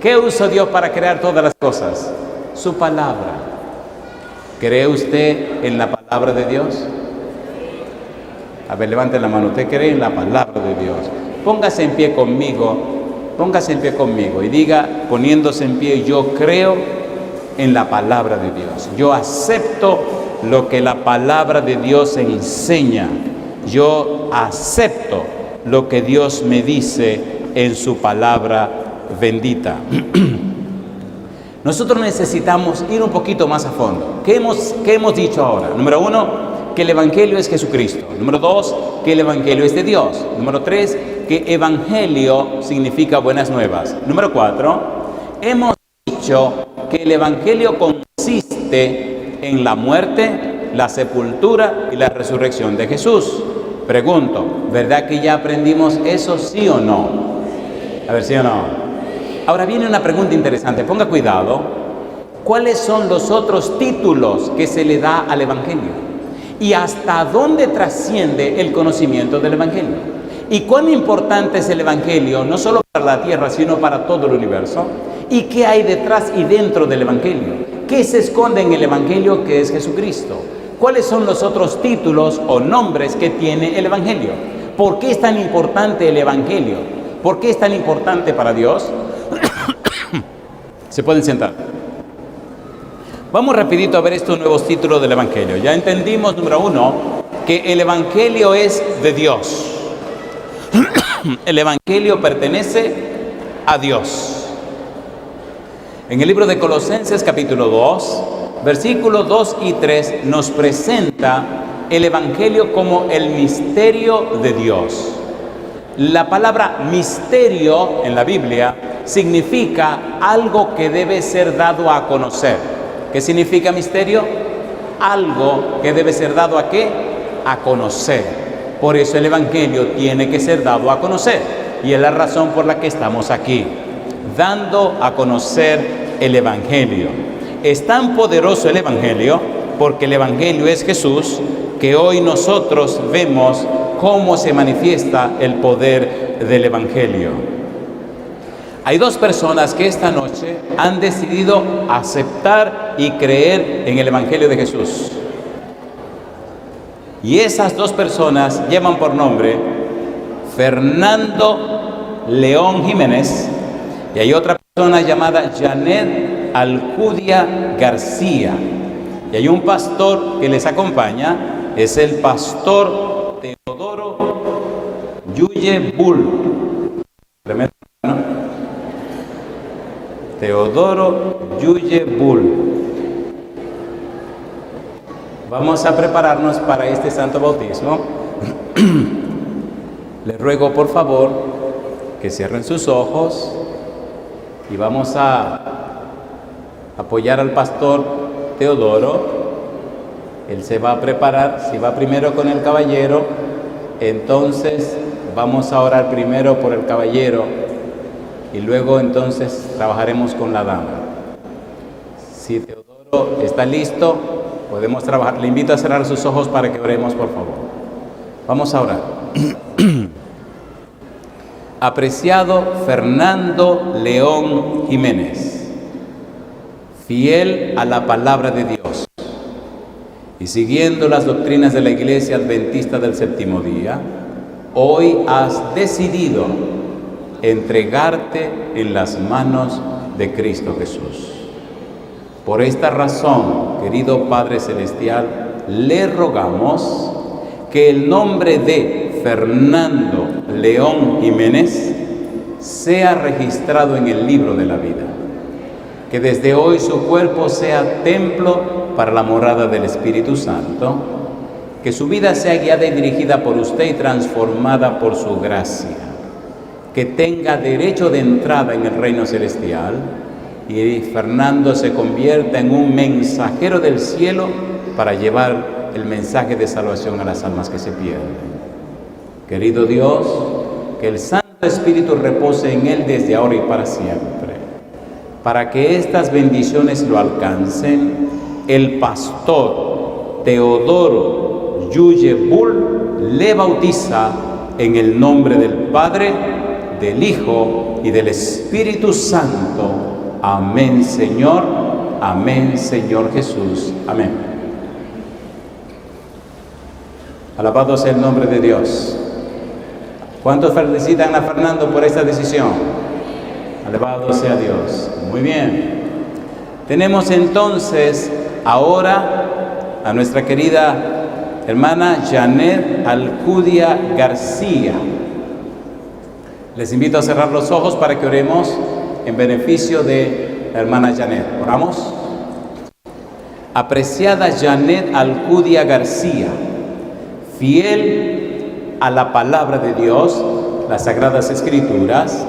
¿Qué usó Dios para crear todas las cosas? Su palabra. ¿Cree usted en la palabra de Dios? A ver, levante la mano. ¿Usted cree en la palabra de Dios? Póngase en pie conmigo y diga, poniéndose en pie: yo creo en la palabra de Dios. Yo acepto lo que la palabra de Dios enseña. Yo acepto lo que Dios me dice en su palabra bendita. Nosotros necesitamos ir un poquito más a fondo. ¿Qué hemos dicho ahora? Número 1, que el Evangelio es Jesucristo. Número 2, que el Evangelio es de Dios. Número 3, que Evangelio significa buenas nuevas. Número 4, hemos dicho que el Evangelio consiste en la muerte, la sepultura y la resurrección de Jesús. Pregunto, ¿verdad que ya aprendimos eso, sí o no? A ver, sí o no. Ahora viene una pregunta interesante, ponga cuidado. ¿Cuáles son los otros títulos que se le da al Evangelio? ¿Y hasta dónde trasciende el conocimiento del Evangelio? ¿Y cuán importante es el Evangelio, no solo para la tierra, sino para todo el universo? ¿Y qué hay detrás y dentro del Evangelio? ¿Qué se esconde en el Evangelio, que es Jesucristo? ¿Cuáles son los otros títulos o nombres que tiene el Evangelio? ¿Por qué es tan importante el Evangelio? ¿Por qué es tan importante para Dios? Se pueden sentar. Vamos rapidito a ver estos nuevos títulos del Evangelio. Ya entendimos, número 1, que el Evangelio es de Dios. El Evangelio pertenece a Dios. En el libro de Colosenses capítulo 2, versículos 2 y 3 nos presenta el Evangelio como el misterio de Dios. La palabra misterio en la Biblia significa algo que debe ser dado a conocer. ¿Qué significa misterio? Algo que debe ser dado ¿a qué? A conocer. Por eso el Evangelio tiene que ser dado a conocer. Y es la razón por la que estamos aquí, dando a conocer el Evangelio. Es tan poderoso el Evangelio, porque el Evangelio es Jesús, que hoy nosotros vemos cómo se manifiesta el poder del Evangelio. Hay dos personas que esta noche han decidido aceptar y creer en el Evangelio de Jesús. Y esas dos personas llevan por nombre Fernando León Jiménez, y hay otra persona llamada Janet Alcudia García. Y hay un pastor que les acompaña, es el pastor Teodoro Yuye Bull. Tremendo, ¿no? Teodoro Yuye Bull. Vamos a prepararnos para este santo bautismo. Les ruego por favor que cierren sus ojos y vamos a apoyar al pastor Teodoro. Él se va a preparar. Si va primero con el caballero, entonces vamos a orar primero por el caballero y luego entonces trabajaremos con la dama. Si Teodoro está listo, podemos trabajar. Le invito a cerrar sus ojos para que oremos, por favor. Vamos a orar. Apreciado Fernando León Jiménez, fiel a la palabra de Dios y siguiendo las doctrinas de la Iglesia Adventista del Séptimo Día, hoy has decidido entregarte en las manos de Cristo Jesús. Por esta razón, querido Padre Celestial, le rogamos que el nombre de Fernando León Jiménez sea registrado en el libro de la vida. Que desde hoy su cuerpo sea templo para la morada del Espíritu Santo. Que su vida sea guiada y dirigida por usted y transformada por su gracia. Que tenga derecho de entrada en el reino celestial. Y Fernando se convierta en un mensajero del cielo para llevar el mensaje de salvación a las almas que se pierden. Querido Dios, que el Santo Espíritu repose en él desde ahora y para siempre. Para que estas bendiciones lo alcancen, el pastor Teodoro Yuye Bull le bautiza en el nombre del Padre, del Hijo y del Espíritu Santo. Amén, Señor. Amén, Señor Jesús. Amén. Alabado sea el nombre de Dios. ¿Cuántos felicitan a Fernando por esta decisión? Alabado sea Dios. Muy bien. Tenemos entonces ahora a nuestra querida hermana Janet Alcudia García. Les invito a cerrar los ojos para que oremos en beneficio de la hermana Janet. ¿Oramos? Apreciada Janet Alcudia García, fiel a la palabra de Dios, las Sagradas Escrituras,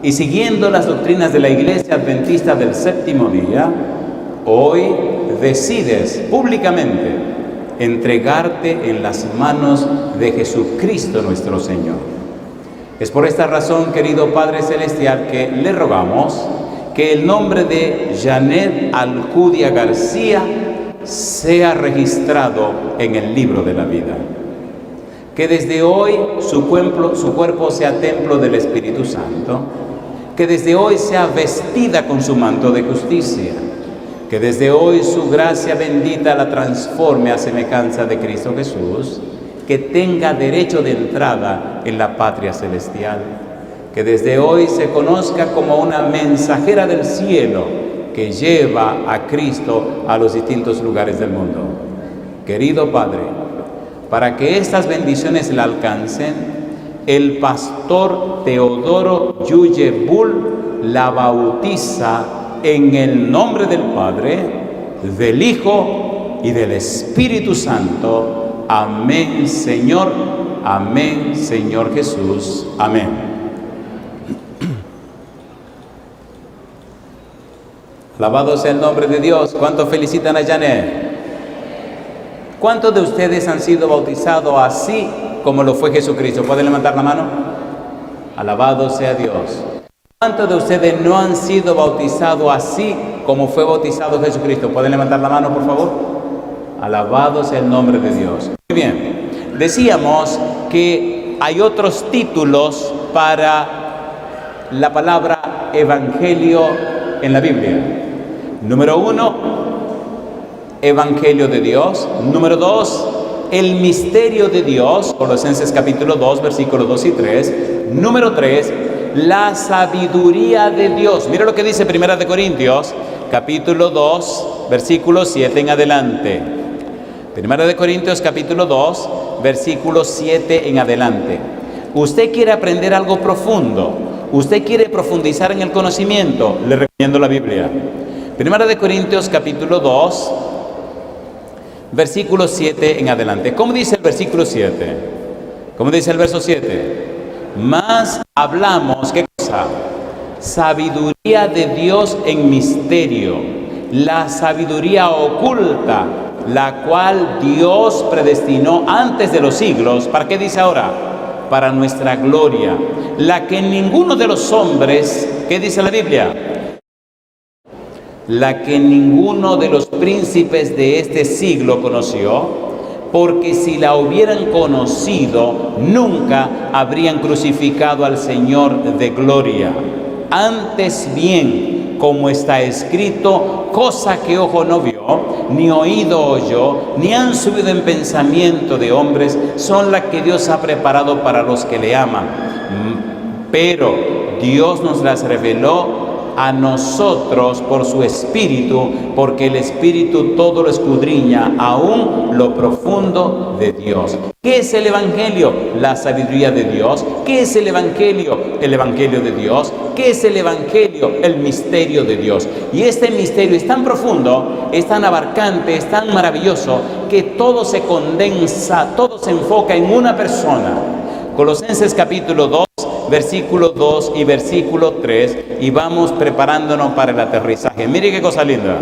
y siguiendo las doctrinas de la Iglesia Adventista del Séptimo Día, hoy decides públicamente entregarte en las manos de Jesucristo nuestro Señor. Es por esta razón, querido Padre Celestial, que le rogamos que el nombre de Janet Alcudia García sea registrado en el libro de la vida. Que desde hoy su cuerpo sea templo del Espíritu Santo. Que desde hoy sea vestida con su manto de justicia. Que desde hoy su gracia bendita la transforme a semejanza de Cristo Jesús. Que tenga derecho de entrada en la patria celestial. Que desde hoy se conozca como una mensajera del cielo que lleva a Cristo a los distintos lugares del mundo. Querido Padre, para que estas bendiciones la alcancen, el pastor Teodoro Yuye Bull la bautiza en el nombre del Padre, del Hijo y del Espíritu Santo. Amén, Señor. Amén, Señor Jesús. Amén. Alabado sea el nombre de Dios. ¿Cuántos felicitan a Janet? ¿Cuántos de ustedes han sido bautizados así como lo fue Jesucristo? ¿Pueden levantar la mano? Alabado sea Dios. ¿Cuántos de ustedes no han sido bautizados así como fue bautizado Jesucristo? ¿Pueden levantar la mano, por favor? Alabado sea el nombre de Dios. Muy bien. Decíamos que hay otros títulos para la palabra evangelio en la Biblia. Número 1, Evangelio de Dios. Número 2, el misterio de Dios, Colosenses capítulo 2, versículos 2 y 3. Número 3, la sabiduría de Dios. Mira lo que dice Primera de Corintios, capítulo 2, versículo 7 en adelante. Primera de Corintios, capítulo 2, versículo 7 en adelante. Usted quiere aprender algo profundo, usted quiere profundizar en el conocimiento, le recomiendo la Biblia. Primera de Corintios, capítulo 2, versículo 7 en adelante. ¿Cómo dice el versículo 7? ¿Cómo dice el verso 7? Más hablamos, ¿qué cosa? Sabiduría de Dios en misterio, la sabiduría oculta, la cual Dios predestinó antes de los siglos. ¿Para qué dice ahora? Para nuestra gloria, la que ninguno de los hombres, ¿qué dice la Biblia? La que ninguno de los príncipes de este siglo conoció, porque si la hubieran conocido, nunca habrían crucificado al Señor de gloria. Antes bien, como está escrito, cosa que ojo no vio, ni oído oyó, ni han subido en pensamiento de hombres, son las que Dios ha preparado para los que le aman. Pero Dios nos las reveló a nosotros por su Espíritu, porque el Espíritu todo lo escudriña, aún lo profundo de Dios. ¿Qué es el Evangelio? La sabiduría de Dios. ¿Qué es el Evangelio? El Evangelio de Dios. ¿Qué es el Evangelio? El misterio de Dios. Y este misterio es tan profundo, es tan abarcante, es tan maravilloso, que todo se condensa, todo se enfoca en una persona. Colosenses capítulo 2, versículo 2 y versículo 3, y vamos preparándonos para el aterrizaje. Mire qué cosa linda.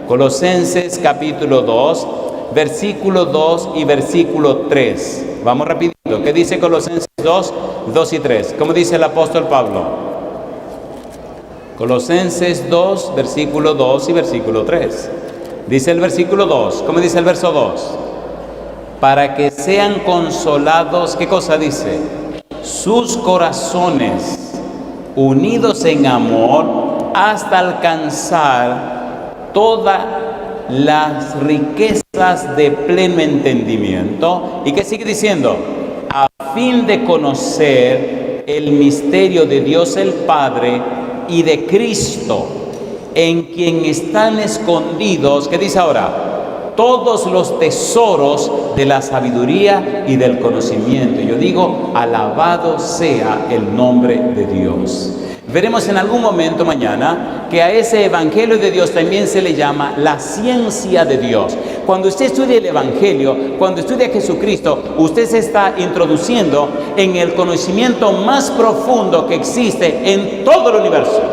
Colosenses capítulo 2, versículo 2 y versículo 3. Vamos rapidito. ¿Qué dice Colosenses 2, 2 y 3? ¿Cómo dice el apóstol Pablo? Colosenses 2, versículo 2 y versículo 3. Dice el versículo 2. ¿Cómo dice el verso 2? Para que sean consolados, ¿qué cosa dice? Sus corazones unidos en amor hasta alcanzar todas las riquezas de pleno entendimiento. ¿Y qué sigue diciendo? A fin de conocer el misterio de Dios el Padre y de Cristo, en quien están escondidos, ¿qué dice ahora? Todos los tesoros de la sabiduría y del conocimiento. Yo digo, alabado sea el nombre de Dios. Veremos en algún momento mañana que a ese Evangelio de Dios también se le llama la ciencia de Dios. Cuando usted estudia el Evangelio, cuando estudia a Jesucristo, usted se está introduciendo en el conocimiento más profundo que existe en todo el universo.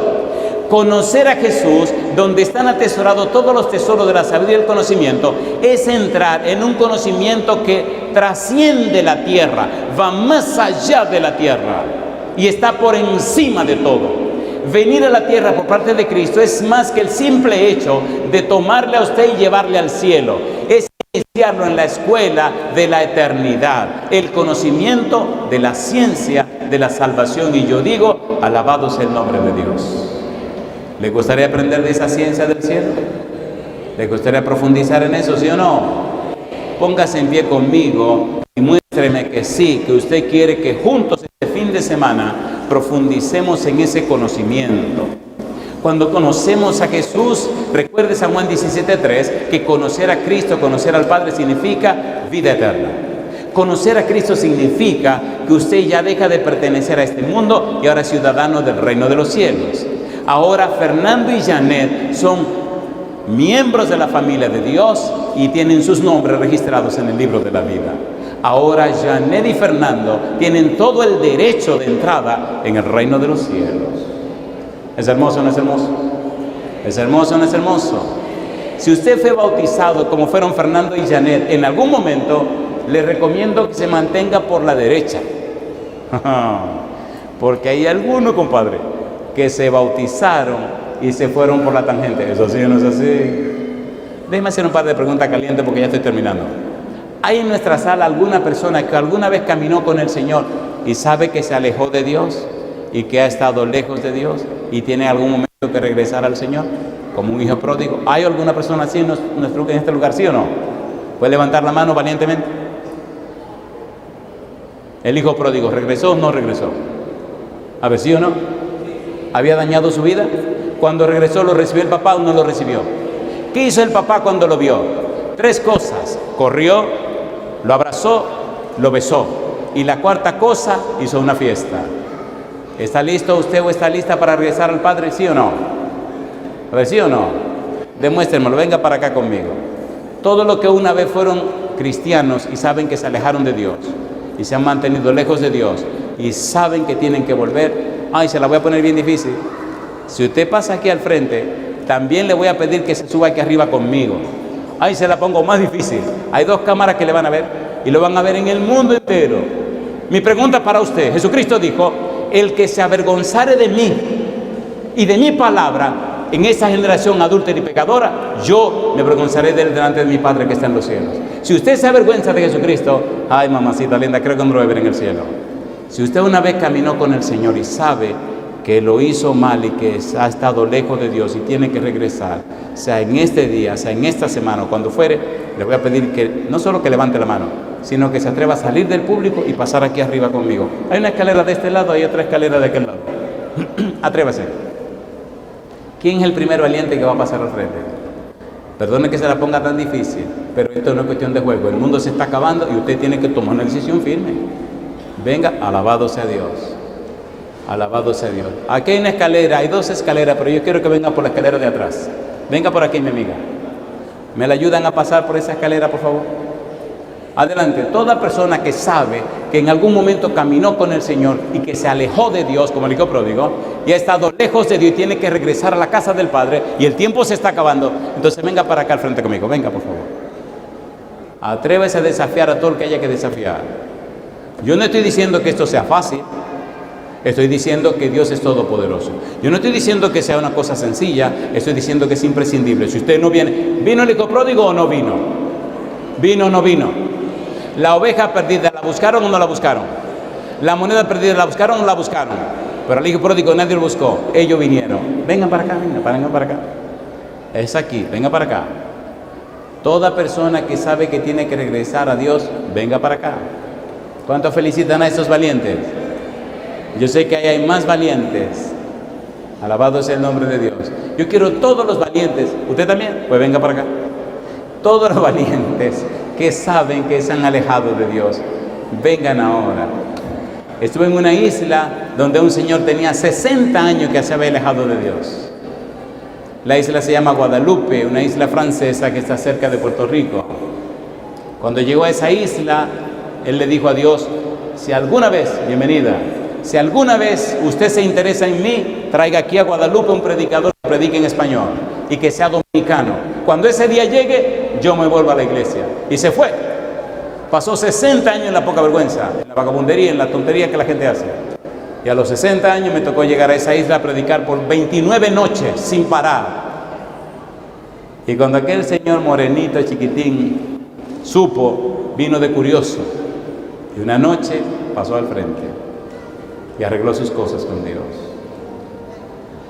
Conocer a Jesús, donde están atesorados todos los tesoros de la sabiduría y el conocimiento, es entrar en un conocimiento que trasciende la tierra, va más allá de la tierra y está por encima de todo. Venir a la tierra por parte de Cristo es más que el simple hecho de tomarle a usted y llevarle al cielo. Es iniciarlo en la escuela de la eternidad, el conocimiento de la ciencia de la salvación. Y yo digo, alabado sea el nombre de Dios. ¿Le gustaría aprender de esa ciencia del cielo? ¿Le gustaría profundizar en eso, sí o no? Póngase en pie conmigo y muéstreme que sí, que usted quiere que juntos este fin de semana profundicemos en ese conocimiento. Cuando conocemos a Jesús, recuerde San Juan 17:3, que conocer a Cristo, conocer al Padre significa vida eterna. Conocer a Cristo significa que usted ya deja de pertenecer a este mundo y ahora es ciudadano del reino de los cielos. Ahora Fernando y Janet son miembros de la familia de Dios y tienen sus nombres registrados en el libro de la vida. Ahora Janet y Fernando tienen todo el derecho de entrada en el reino de los cielos. ¿Es hermoso o no es hermoso? ¿Es hermoso o no es hermoso? Si usted fue bautizado como fueron Fernando y Janet, en algún momento le recomiendo que se mantenga por la derecha. Porque hay algunos, compadre, que se bautizaron y se fueron por la tangente. ¿Eso sí o no es así? Déjeme hacer un par de preguntas calientes porque ya estoy terminando. ¿Hay en nuestra sala alguna persona que alguna vez caminó con el Señor y sabe que se alejó de Dios y que ha estado lejos de Dios y tiene algún momento que regresar al Señor? Como un hijo pródigo. ¿Hay alguna persona así en este lugar, sí o no? ¿Puede levantar la mano valientemente? ¿El hijo pródigo regresó o no regresó? A ver, ¿sí o no? ¿Había dañado su vida? Cuando regresó, ¿lo recibió el papá o no lo recibió? ¿Qué hizo el papá cuando lo vio? 3 cosas. Corrió, lo abrazó, lo besó. Y la cuarta cosa, hizo una fiesta. ¿Está listo usted o está lista para regresar al Padre, sí o no? A ver, ¿sí o no? Demuéstrenmelo, venga para acá conmigo. Todos los que una vez fueron cristianos y saben que se alejaron de Dios y se han mantenido lejos de Dios y saben que tienen que volver. Ay, se la voy a poner bien difícil. Si usted pasa aquí al frente, también le voy a pedir que se suba aquí arriba conmigo. Ay, se la pongo más difícil. Hay 2 cámaras que le van a ver y lo van a ver en el mundo entero. Mi pregunta para usted: Jesucristo dijo: el que se avergonzare de mí y de mi palabra en esa generación adúltera y pecadora, yo me avergonzaré de él delante de mi Padre que está en los cielos. Si usted se avergüenza de Jesucristo, ay, mamacita linda, creo que no me lo voy a ver en el cielo. Si usted una vez caminó con el Señor y sabe que lo hizo mal y que ha estado lejos de Dios y tiene que regresar, sea en este día, sea en esta semana o cuando fuere, le voy a pedir que no solo que levante la mano, sino que se atreva a salir del público y pasar aquí arriba conmigo. Hay una escalera de este lado, hay otra escalera de aquel lado. Atrévase. ¿Quién es el primer valiente que va a pasar al frente? Perdone que se la ponga tan difícil, pero esto no es cuestión de juego. El mundo se está acabando y usted tiene que tomar una decisión firme. Venga, alabado sea Dios. Alabado sea Dios. Aquí hay una escalera, hay 2 escaleras, pero yo quiero que venga por la escalera de atrás. Venga por aquí, mi amiga. ¿Me la ayudan a pasar por esa escalera, por favor? Adelante. Toda persona que sabe que en algún momento caminó con el Señor y que se alejó de Dios, como el hijo pródigo, y ha estado lejos de Dios y tiene que regresar a la casa del Padre y el tiempo se está acabando, entonces venga para acá al frente conmigo. Venga, por favor. Atrévese a desafiar a todo el que haya que desafiar. Yo no estoy diciendo que esto sea fácil. Estoy diciendo que Dios es todopoderoso. Yo no estoy diciendo que sea una cosa sencilla, estoy diciendo que es imprescindible. Si usted no viene, ¿vino el hijo pródigo o no vino? ¿Vino o no vino? La oveja perdida, ¿la buscaron o no la buscaron? La moneda perdida, ¿la buscaron o no la buscaron? Pero al hijo pródigo nadie lo buscó, ellos vinieron. Vengan para acá, vengan para acá. Es aquí, venga para acá. Toda persona que sabe que tiene que regresar a Dios, venga para acá. ¿Cuántos felicitan a estos valientes? Yo sé que ahí hay más valientes. Alabado sea el nombre de Dios. Yo quiero todos los valientes. ¿Usted también? Pues venga para acá. Todos los valientes que saben que se han alejado de Dios, vengan ahora. Estuve en una isla donde un señor tenía 60 años que se había alejado de Dios. La isla se llama Guadalupe, una isla francesa que está cerca de Puerto Rico. Cuando llegó a esa isla, él le dijo a Dios: si alguna vez, bienvenida, si alguna vez usted se interesa en mí, traiga aquí a Guadalupe un predicador que predique en español y que sea dominicano. Cuando ese día llegue, yo me vuelvo a la iglesia. Y se fue. Pasó 60 años en la poca vergüenza, en la vagabundería, en la tontería que la gente hace. Y a los 60 años me tocó llegar a esa isla a predicar por 29 noches sin parar. Y cuando aquel señor morenito, chiquitín, supo, vino de curioso. Y una noche pasó al frente y arregló sus cosas con Dios.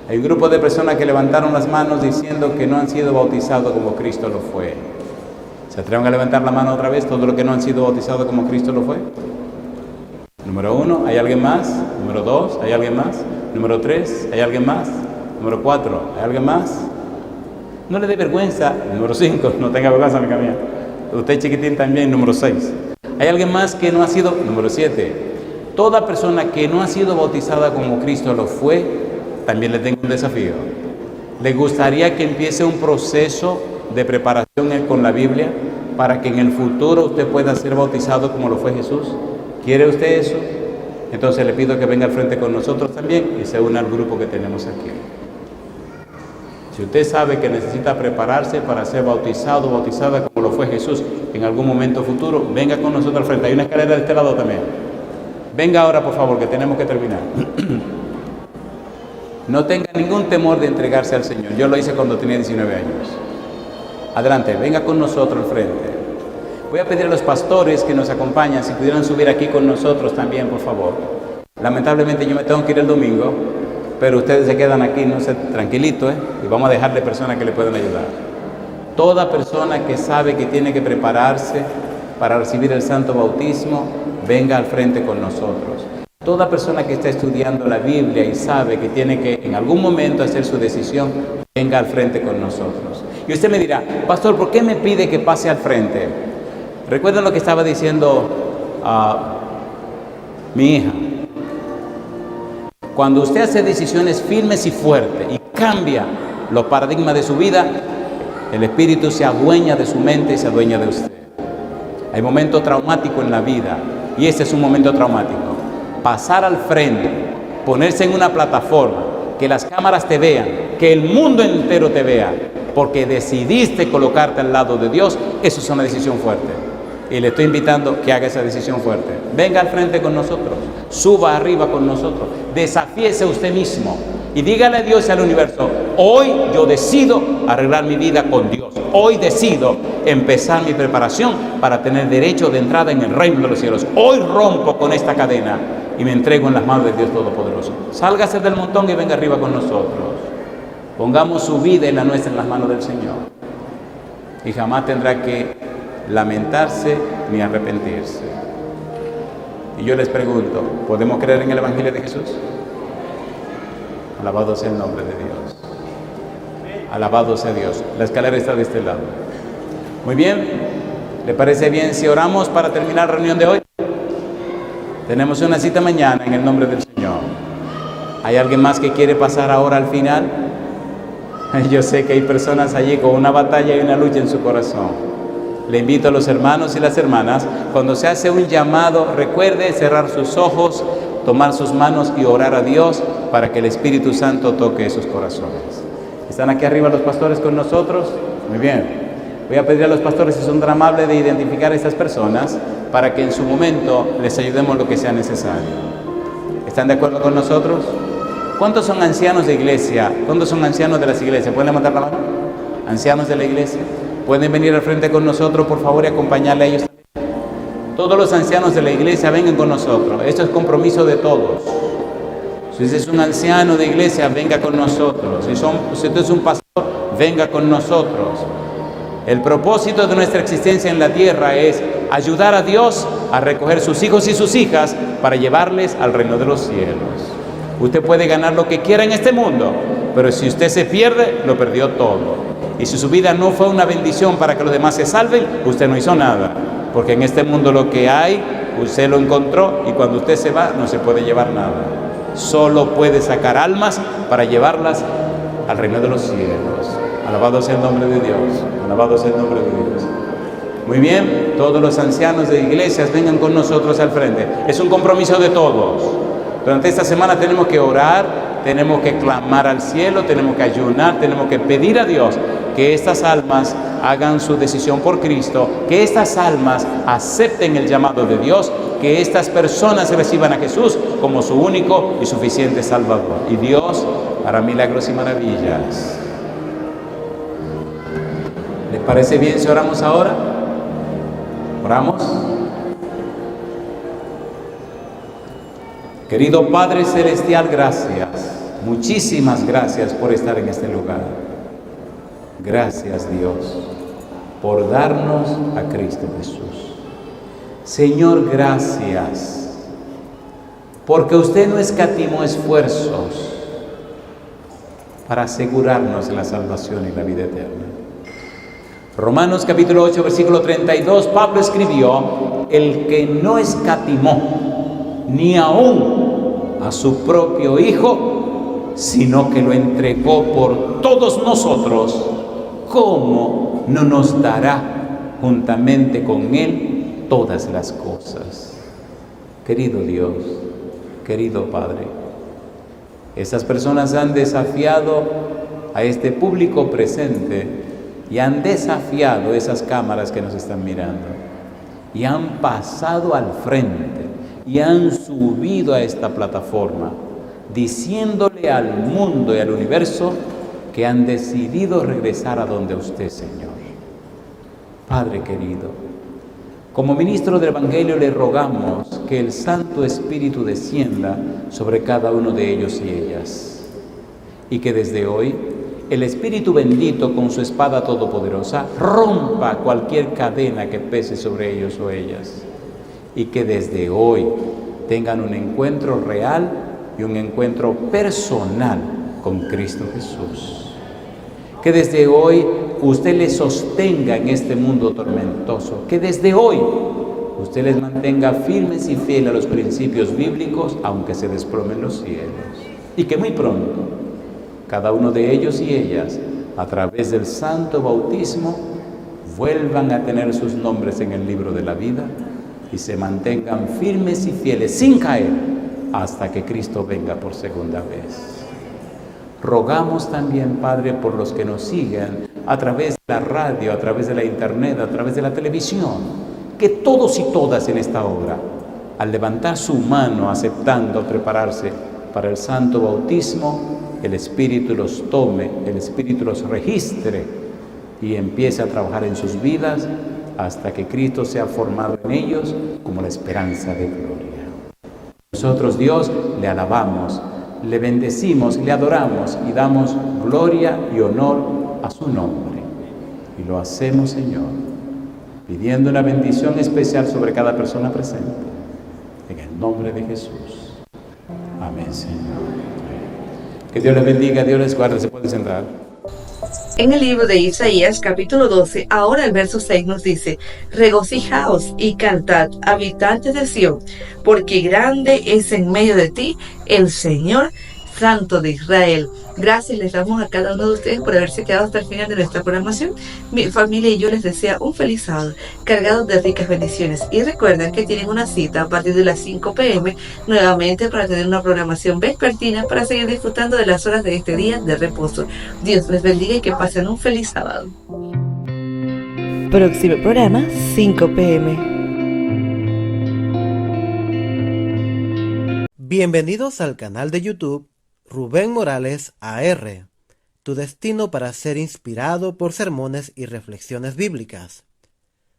Hay un grupo de personas que levantaron las manos diciendo que no han sido bautizados como Cristo lo fue. ¿Se atreven a levantar la mano otra vez todos los que no han sido bautizados como Cristo lo fue? Número 1, ¿hay alguien más? Número 2, ¿hay alguien más? Número 3, ¿hay alguien más? Número 4, ¿hay alguien más? No le dé vergüenza. Número 5, no tenga vergüenza, amiga mía. Usted chiquitín también. Número 6, ¿hay alguien más que no ha sido? Número 7, toda persona que no ha sido bautizada como Cristo lo fue, también le tengo un desafío. ¿Le gustaría que empiece un proceso de preparación con la Biblia para que en el futuro usted pueda ser bautizado como lo fue Jesús? ¿Quiere usted eso? Entonces le pido que venga al frente con nosotros también y se una al grupo que tenemos aquí. Si usted sabe que necesita prepararse para ser bautizado o bautizada como lo fue Jesús en algún momento futuro, venga con nosotros al frente. Hay una escalera de este lado también. Venga ahora, por favor, que tenemos que terminar. No tenga ningún temor de entregarse al Señor. Yo lo hice cuando tenía 19 años. Adelante, venga con nosotros al frente. Voy a pedir a los pastores que nos acompañan, si pudieran subir aquí con nosotros también, por favor. Lamentablemente yo me tengo que ir el domingo, pero ustedes se quedan aquí, no sé, tranquilito, y vamos a dejarle personas que le puedan ayudar. Toda persona que sabe que tiene que prepararse para recibir el santo bautismo, venga al frente con nosotros. Toda persona que está estudiando la Biblia y sabe que tiene que en algún momento hacer su decisión, venga al frente con nosotros. Y usted me dirá, pastor, ¿por qué me pide que pase al frente? Recuerden lo que estaba diciendo mi hija. Cuando usted hace decisiones firmes y fuertes y cambia los paradigmas de su vida, el Espíritu se adueña de su mente y se adueña de usted. Hay momentos traumáticos en la vida y este es un momento traumático. Pasar al frente, ponerse en una plataforma, que las cámaras te vean, que el mundo entero te vea, porque decidiste colocarte al lado de Dios, eso es una decisión fuerte. Y le estoy invitando que haga esa decisión fuerte. Venga al frente con nosotros, suba arriba con nosotros, desafíese usted mismo y dígale a Dios y al universo, hoy yo decido arreglar mi vida con Dios. Hoy decido empezar mi preparación para tener derecho de entrada en el reino de los cielos. Hoy rompo con esta cadena y me entrego en las manos de Dios Todopoderoso. Sálgase del montón y venga arriba con nosotros. Pongamos su vida y la nuestra en las manos del Señor. Y jamás tendrá que lamentarse ni arrepentirse. Y yo les pregunto, ¿podemos creer en el Evangelio de Jesús? Alabado sea el nombre de Dios. Alabado sea Dios. La escalera está de este lado. Muy bien. ¿Le parece bien si oramos para terminar la reunión de hoy? Tenemos una cita mañana en el nombre del Señor. ¿Hay alguien más que quiere pasar ahora al final? Yo sé que hay personas allí con una batalla y una lucha en su corazón. Le invito a los hermanos y las hermanas, cuando se hace un llamado, recuerde cerrar sus ojos, tomar sus manos y orar a Dios para que el Espíritu Santo toque sus corazones. ¿Están aquí arriba los pastores con nosotros? Muy bien. Voy a pedir a los pastores, si son tan amables, de identificar a estas personas para que en su momento les ayudemos lo que sea necesario. ¿Están de acuerdo con nosotros? ¿Cuántos son ancianos de iglesia? ¿Cuántos son ancianos de las iglesias? ¿Pueden levantar la mano? ¿Ancianos de la iglesia? ¿Pueden venir al frente con nosotros, por favor, y acompañarle a ellos también? Todos los ancianos de la iglesia vengan con nosotros. Esto es compromiso de todos. Si usted es un anciano de iglesia, venga con nosotros. Si usted es un pastor, venga con nosotros. El propósito de nuestra existencia en la tierra es ayudar a Dios a recoger sus hijos y sus hijas para llevarles al reino de los cielos. Usted puede ganar lo que quiera en este mundo, pero si usted se pierde, lo perdió todo. Y si su vida no fue una bendición para que los demás se salven, usted no hizo nada. Porque en este mundo lo que hay, usted lo encontró y cuando usted se va, no se puede llevar nada. Solo puede sacar almas para llevarlas al reino de los cielos. Alabado sea el nombre de Dios. Alabado sea el nombre de Dios. Muy bien, todos los ancianos de iglesias vengan con nosotros al frente. Es un compromiso de todos. Durante esta semana tenemos que orar, tenemos que clamar al cielo, tenemos que ayunar, tenemos que pedir a Dios que estas almas hagan su decisión por Cristo, que estas almas acepten el llamado de Dios, que estas personas reciban a Jesús como su único y suficiente Salvador. Y Dios hará milagros y maravillas. ¿Les parece bien si oramos ahora? ¿Oramos? Querido Padre Celestial, gracias. Muchísimas gracias por estar en este lugar. Gracias, Dios, por darnos a Cristo Jesús. Señor, gracias, porque usted no escatimó esfuerzos para asegurarnos la salvación y la vida eterna. Romanos capítulo 8, versículo 32, Pablo escribió, el que no escatimó ni aún a su propio Hijo, sino que lo entregó por todos nosotros, ¿cómo no nos dará juntamente con Él todas las cosas? Querido Dios, querido Padre, estas personas han desafiado a este público presente y han desafiado esas cámaras que nos están mirando y han pasado al frente y han subido a esta plataforma diciéndole al mundo y al universo que han decidido regresar a donde usted, Señor. Padre querido, como ministro del Evangelio le rogamos que el Santo Espíritu descienda sobre cada uno de ellos y ellas, y que desde hoy el Espíritu bendito con su espada todopoderosa rompa cualquier cadena que pese sobre ellos o ellas, y que desde hoy tengan un encuentro real y un encuentro personal con Cristo Jesús. Que desde hoy usted les sostenga en este mundo tormentoso, que desde hoy usted les mantenga firmes y fieles a los principios bíblicos, aunque se desplomen los cielos, y que muy pronto cada uno de ellos y ellas, a través del santo bautismo, vuelvan a tener sus nombres en el libro de la vida y se mantengan firmes y fieles sin caer hasta que Cristo venga por segunda vez. Rogamos también, Padre, por los que nos siguen a través de la radio, a través de la internet, a través de la televisión, que todos y todas en esta hora, al levantar su mano aceptando prepararse para el santo bautismo, el Espíritu los tome, el Espíritu los registre y empiece a trabajar en sus vidas hasta que Cristo sea formado en ellos como la esperanza de gloria. Nosotros, Dios, le alabamos, le bendecimos, le adoramos y damos gloria y honor a su nombre. Y lo hacemos, Señor, pidiendo una bendición especial sobre cada persona presente. En el nombre de Jesús. Amén, Señor. Que Dios les bendiga, Dios les guarde. Se pueden sentar. En el libro de Isaías, capítulo 12, ahora el verso 6 nos dice: regocijaos y cantad, habitantes de Sión, porque grande es en medio de ti el Señor, Santo de Israel. Gracias les damos a cada uno de ustedes por haberse quedado hasta el final de nuestra programación. Mi familia y yo les deseo un feliz sábado, cargado de ricas bendiciones. Y recuerden que tienen una cita a partir de las 5 p.m. nuevamente para tener una programación vespertina para seguir disfrutando de las horas de este día de reposo. Dios les bendiga y que pasen un feliz sábado. Próximo programa, 5 p.m. Bienvenidos al canal de YouTube Rubén Morales AR, tu destino para ser inspirado por sermones y reflexiones bíblicas.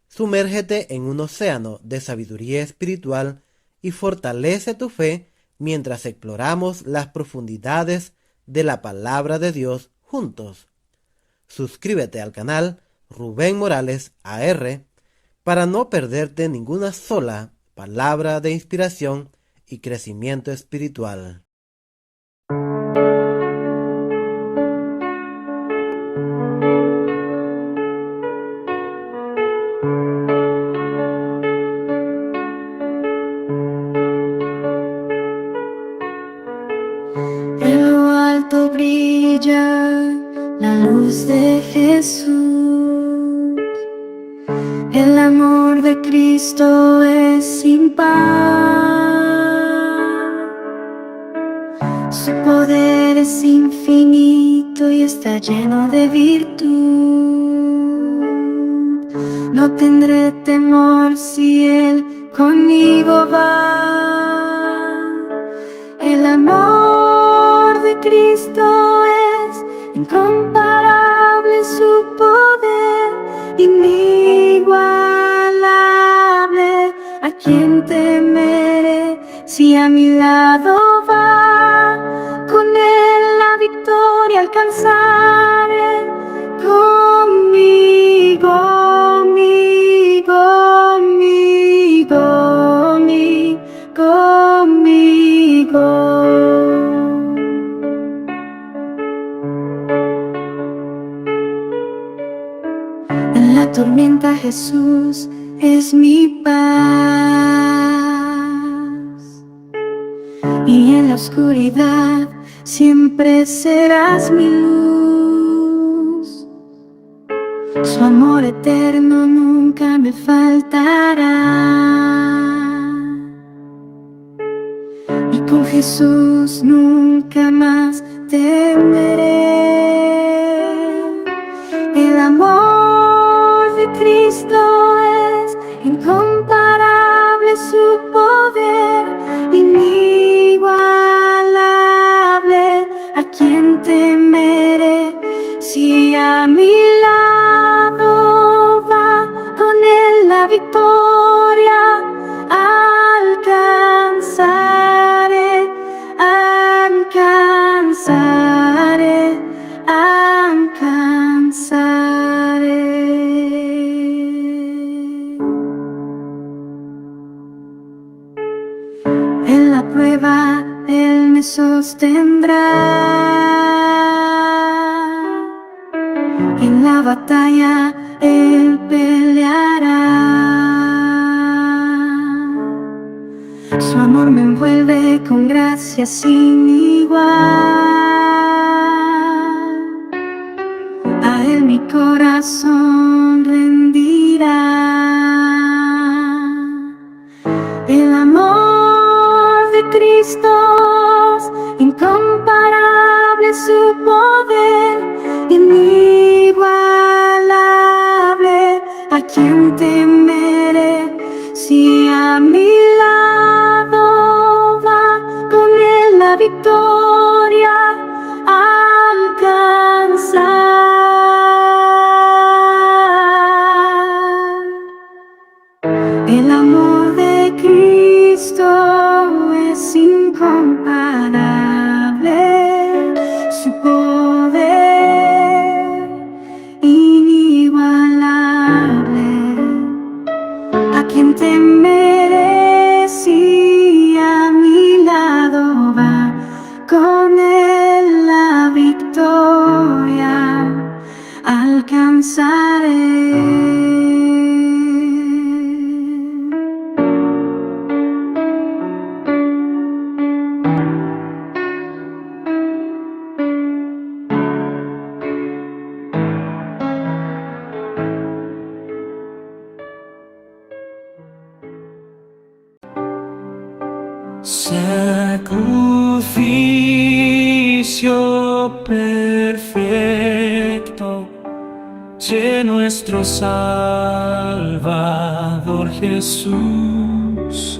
Sumérgete en un océano de sabiduría espiritual y fortalece tu fe mientras exploramos las profundidades de la palabra de Dios juntos. Suscríbete al canal Rubén Morales AR para no perderte ninguna sola palabra de inspiración y crecimiento espiritual. En lo alto brilla la luz de Jesús. El amor de Cristo es sin par. Su poder es infinito y está lleno de virtud. No tendré temor si Él conmigo va. El amor de Cristo es incomparable, su poder inigualable. ¿A quién temeré si a mi lado va? Con Él la victoria alcanzaré. Conmigo, conmigo. En la tormenta Jesús es mi paz, y en la oscuridad siempre serás mi luz. Su amor eterno nunca me faltará. Y con Jesús nunca más temeré. El amor de Cristo es incomparable, su poder inigualable. ¿A quién temeré si a mi lado va con él la victoria? Alcanzaré, alcanzaré, alcanzaré. En la prueba Él me sostendrá. En la batalla Él peleará. Su amor me envuelve con gracia sin igual. A Él mi corazón rendirá. El amor de Cristo es incomparable, su poder inigualable. ¿A quién temeré si a mi lado va con él la victoria? Alcanzar. El amor de Cristo es incomparable, su poder inigualable. ¿A quién temeré si a mi lado va con él la victoria? Alcanzaré. Sacrificio perfecto de nuestro Salvador Jesús,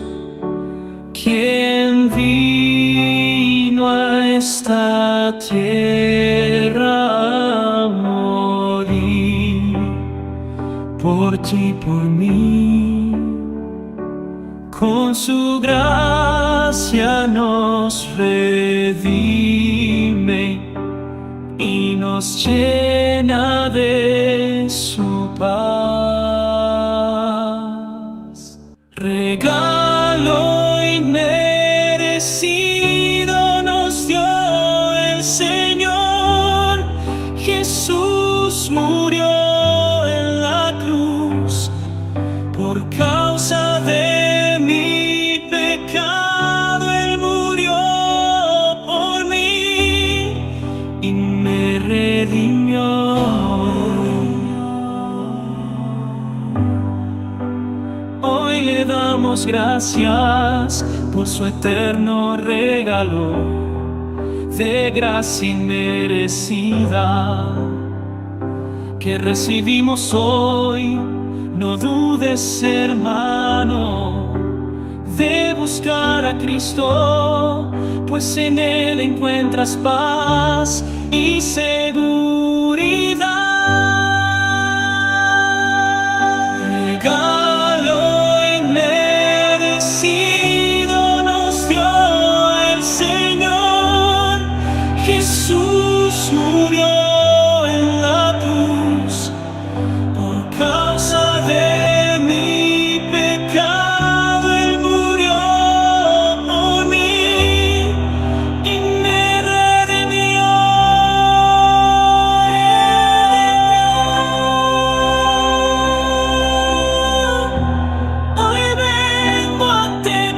quien vino a esta tierra a morir por ti y por mí. Con su gracia nos redime y nos llena de su paz. Regalo inmerecido nos dio el Señor. Jesús murió en la cruz por causa de mi pecado. Él murió por mí y me redimió. Hoy le damos gracias por su eterno regalo de gracia inmerecida que recibimos hoy. No dudes, hermano, de buscar a Cristo, pues en Él encuentras paz y seguridad. Regalo inmerecido nos dio el Señor. Jesús murió en la cruz por causa de mi pecado. Él murió por mí y me redimió. Hoy vengo a tener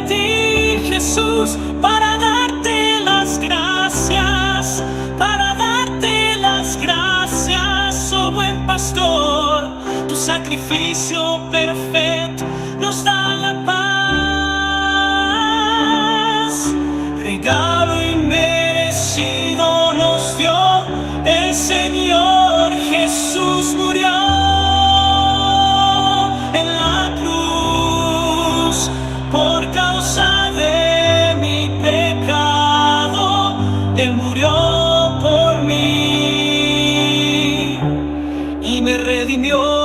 sacrificio perfecto nos da la paz. Regalo inmerecido nos dio el Señor Jesús, murió en la cruz por causa de mi pecado. Él murió por mí y me redimió.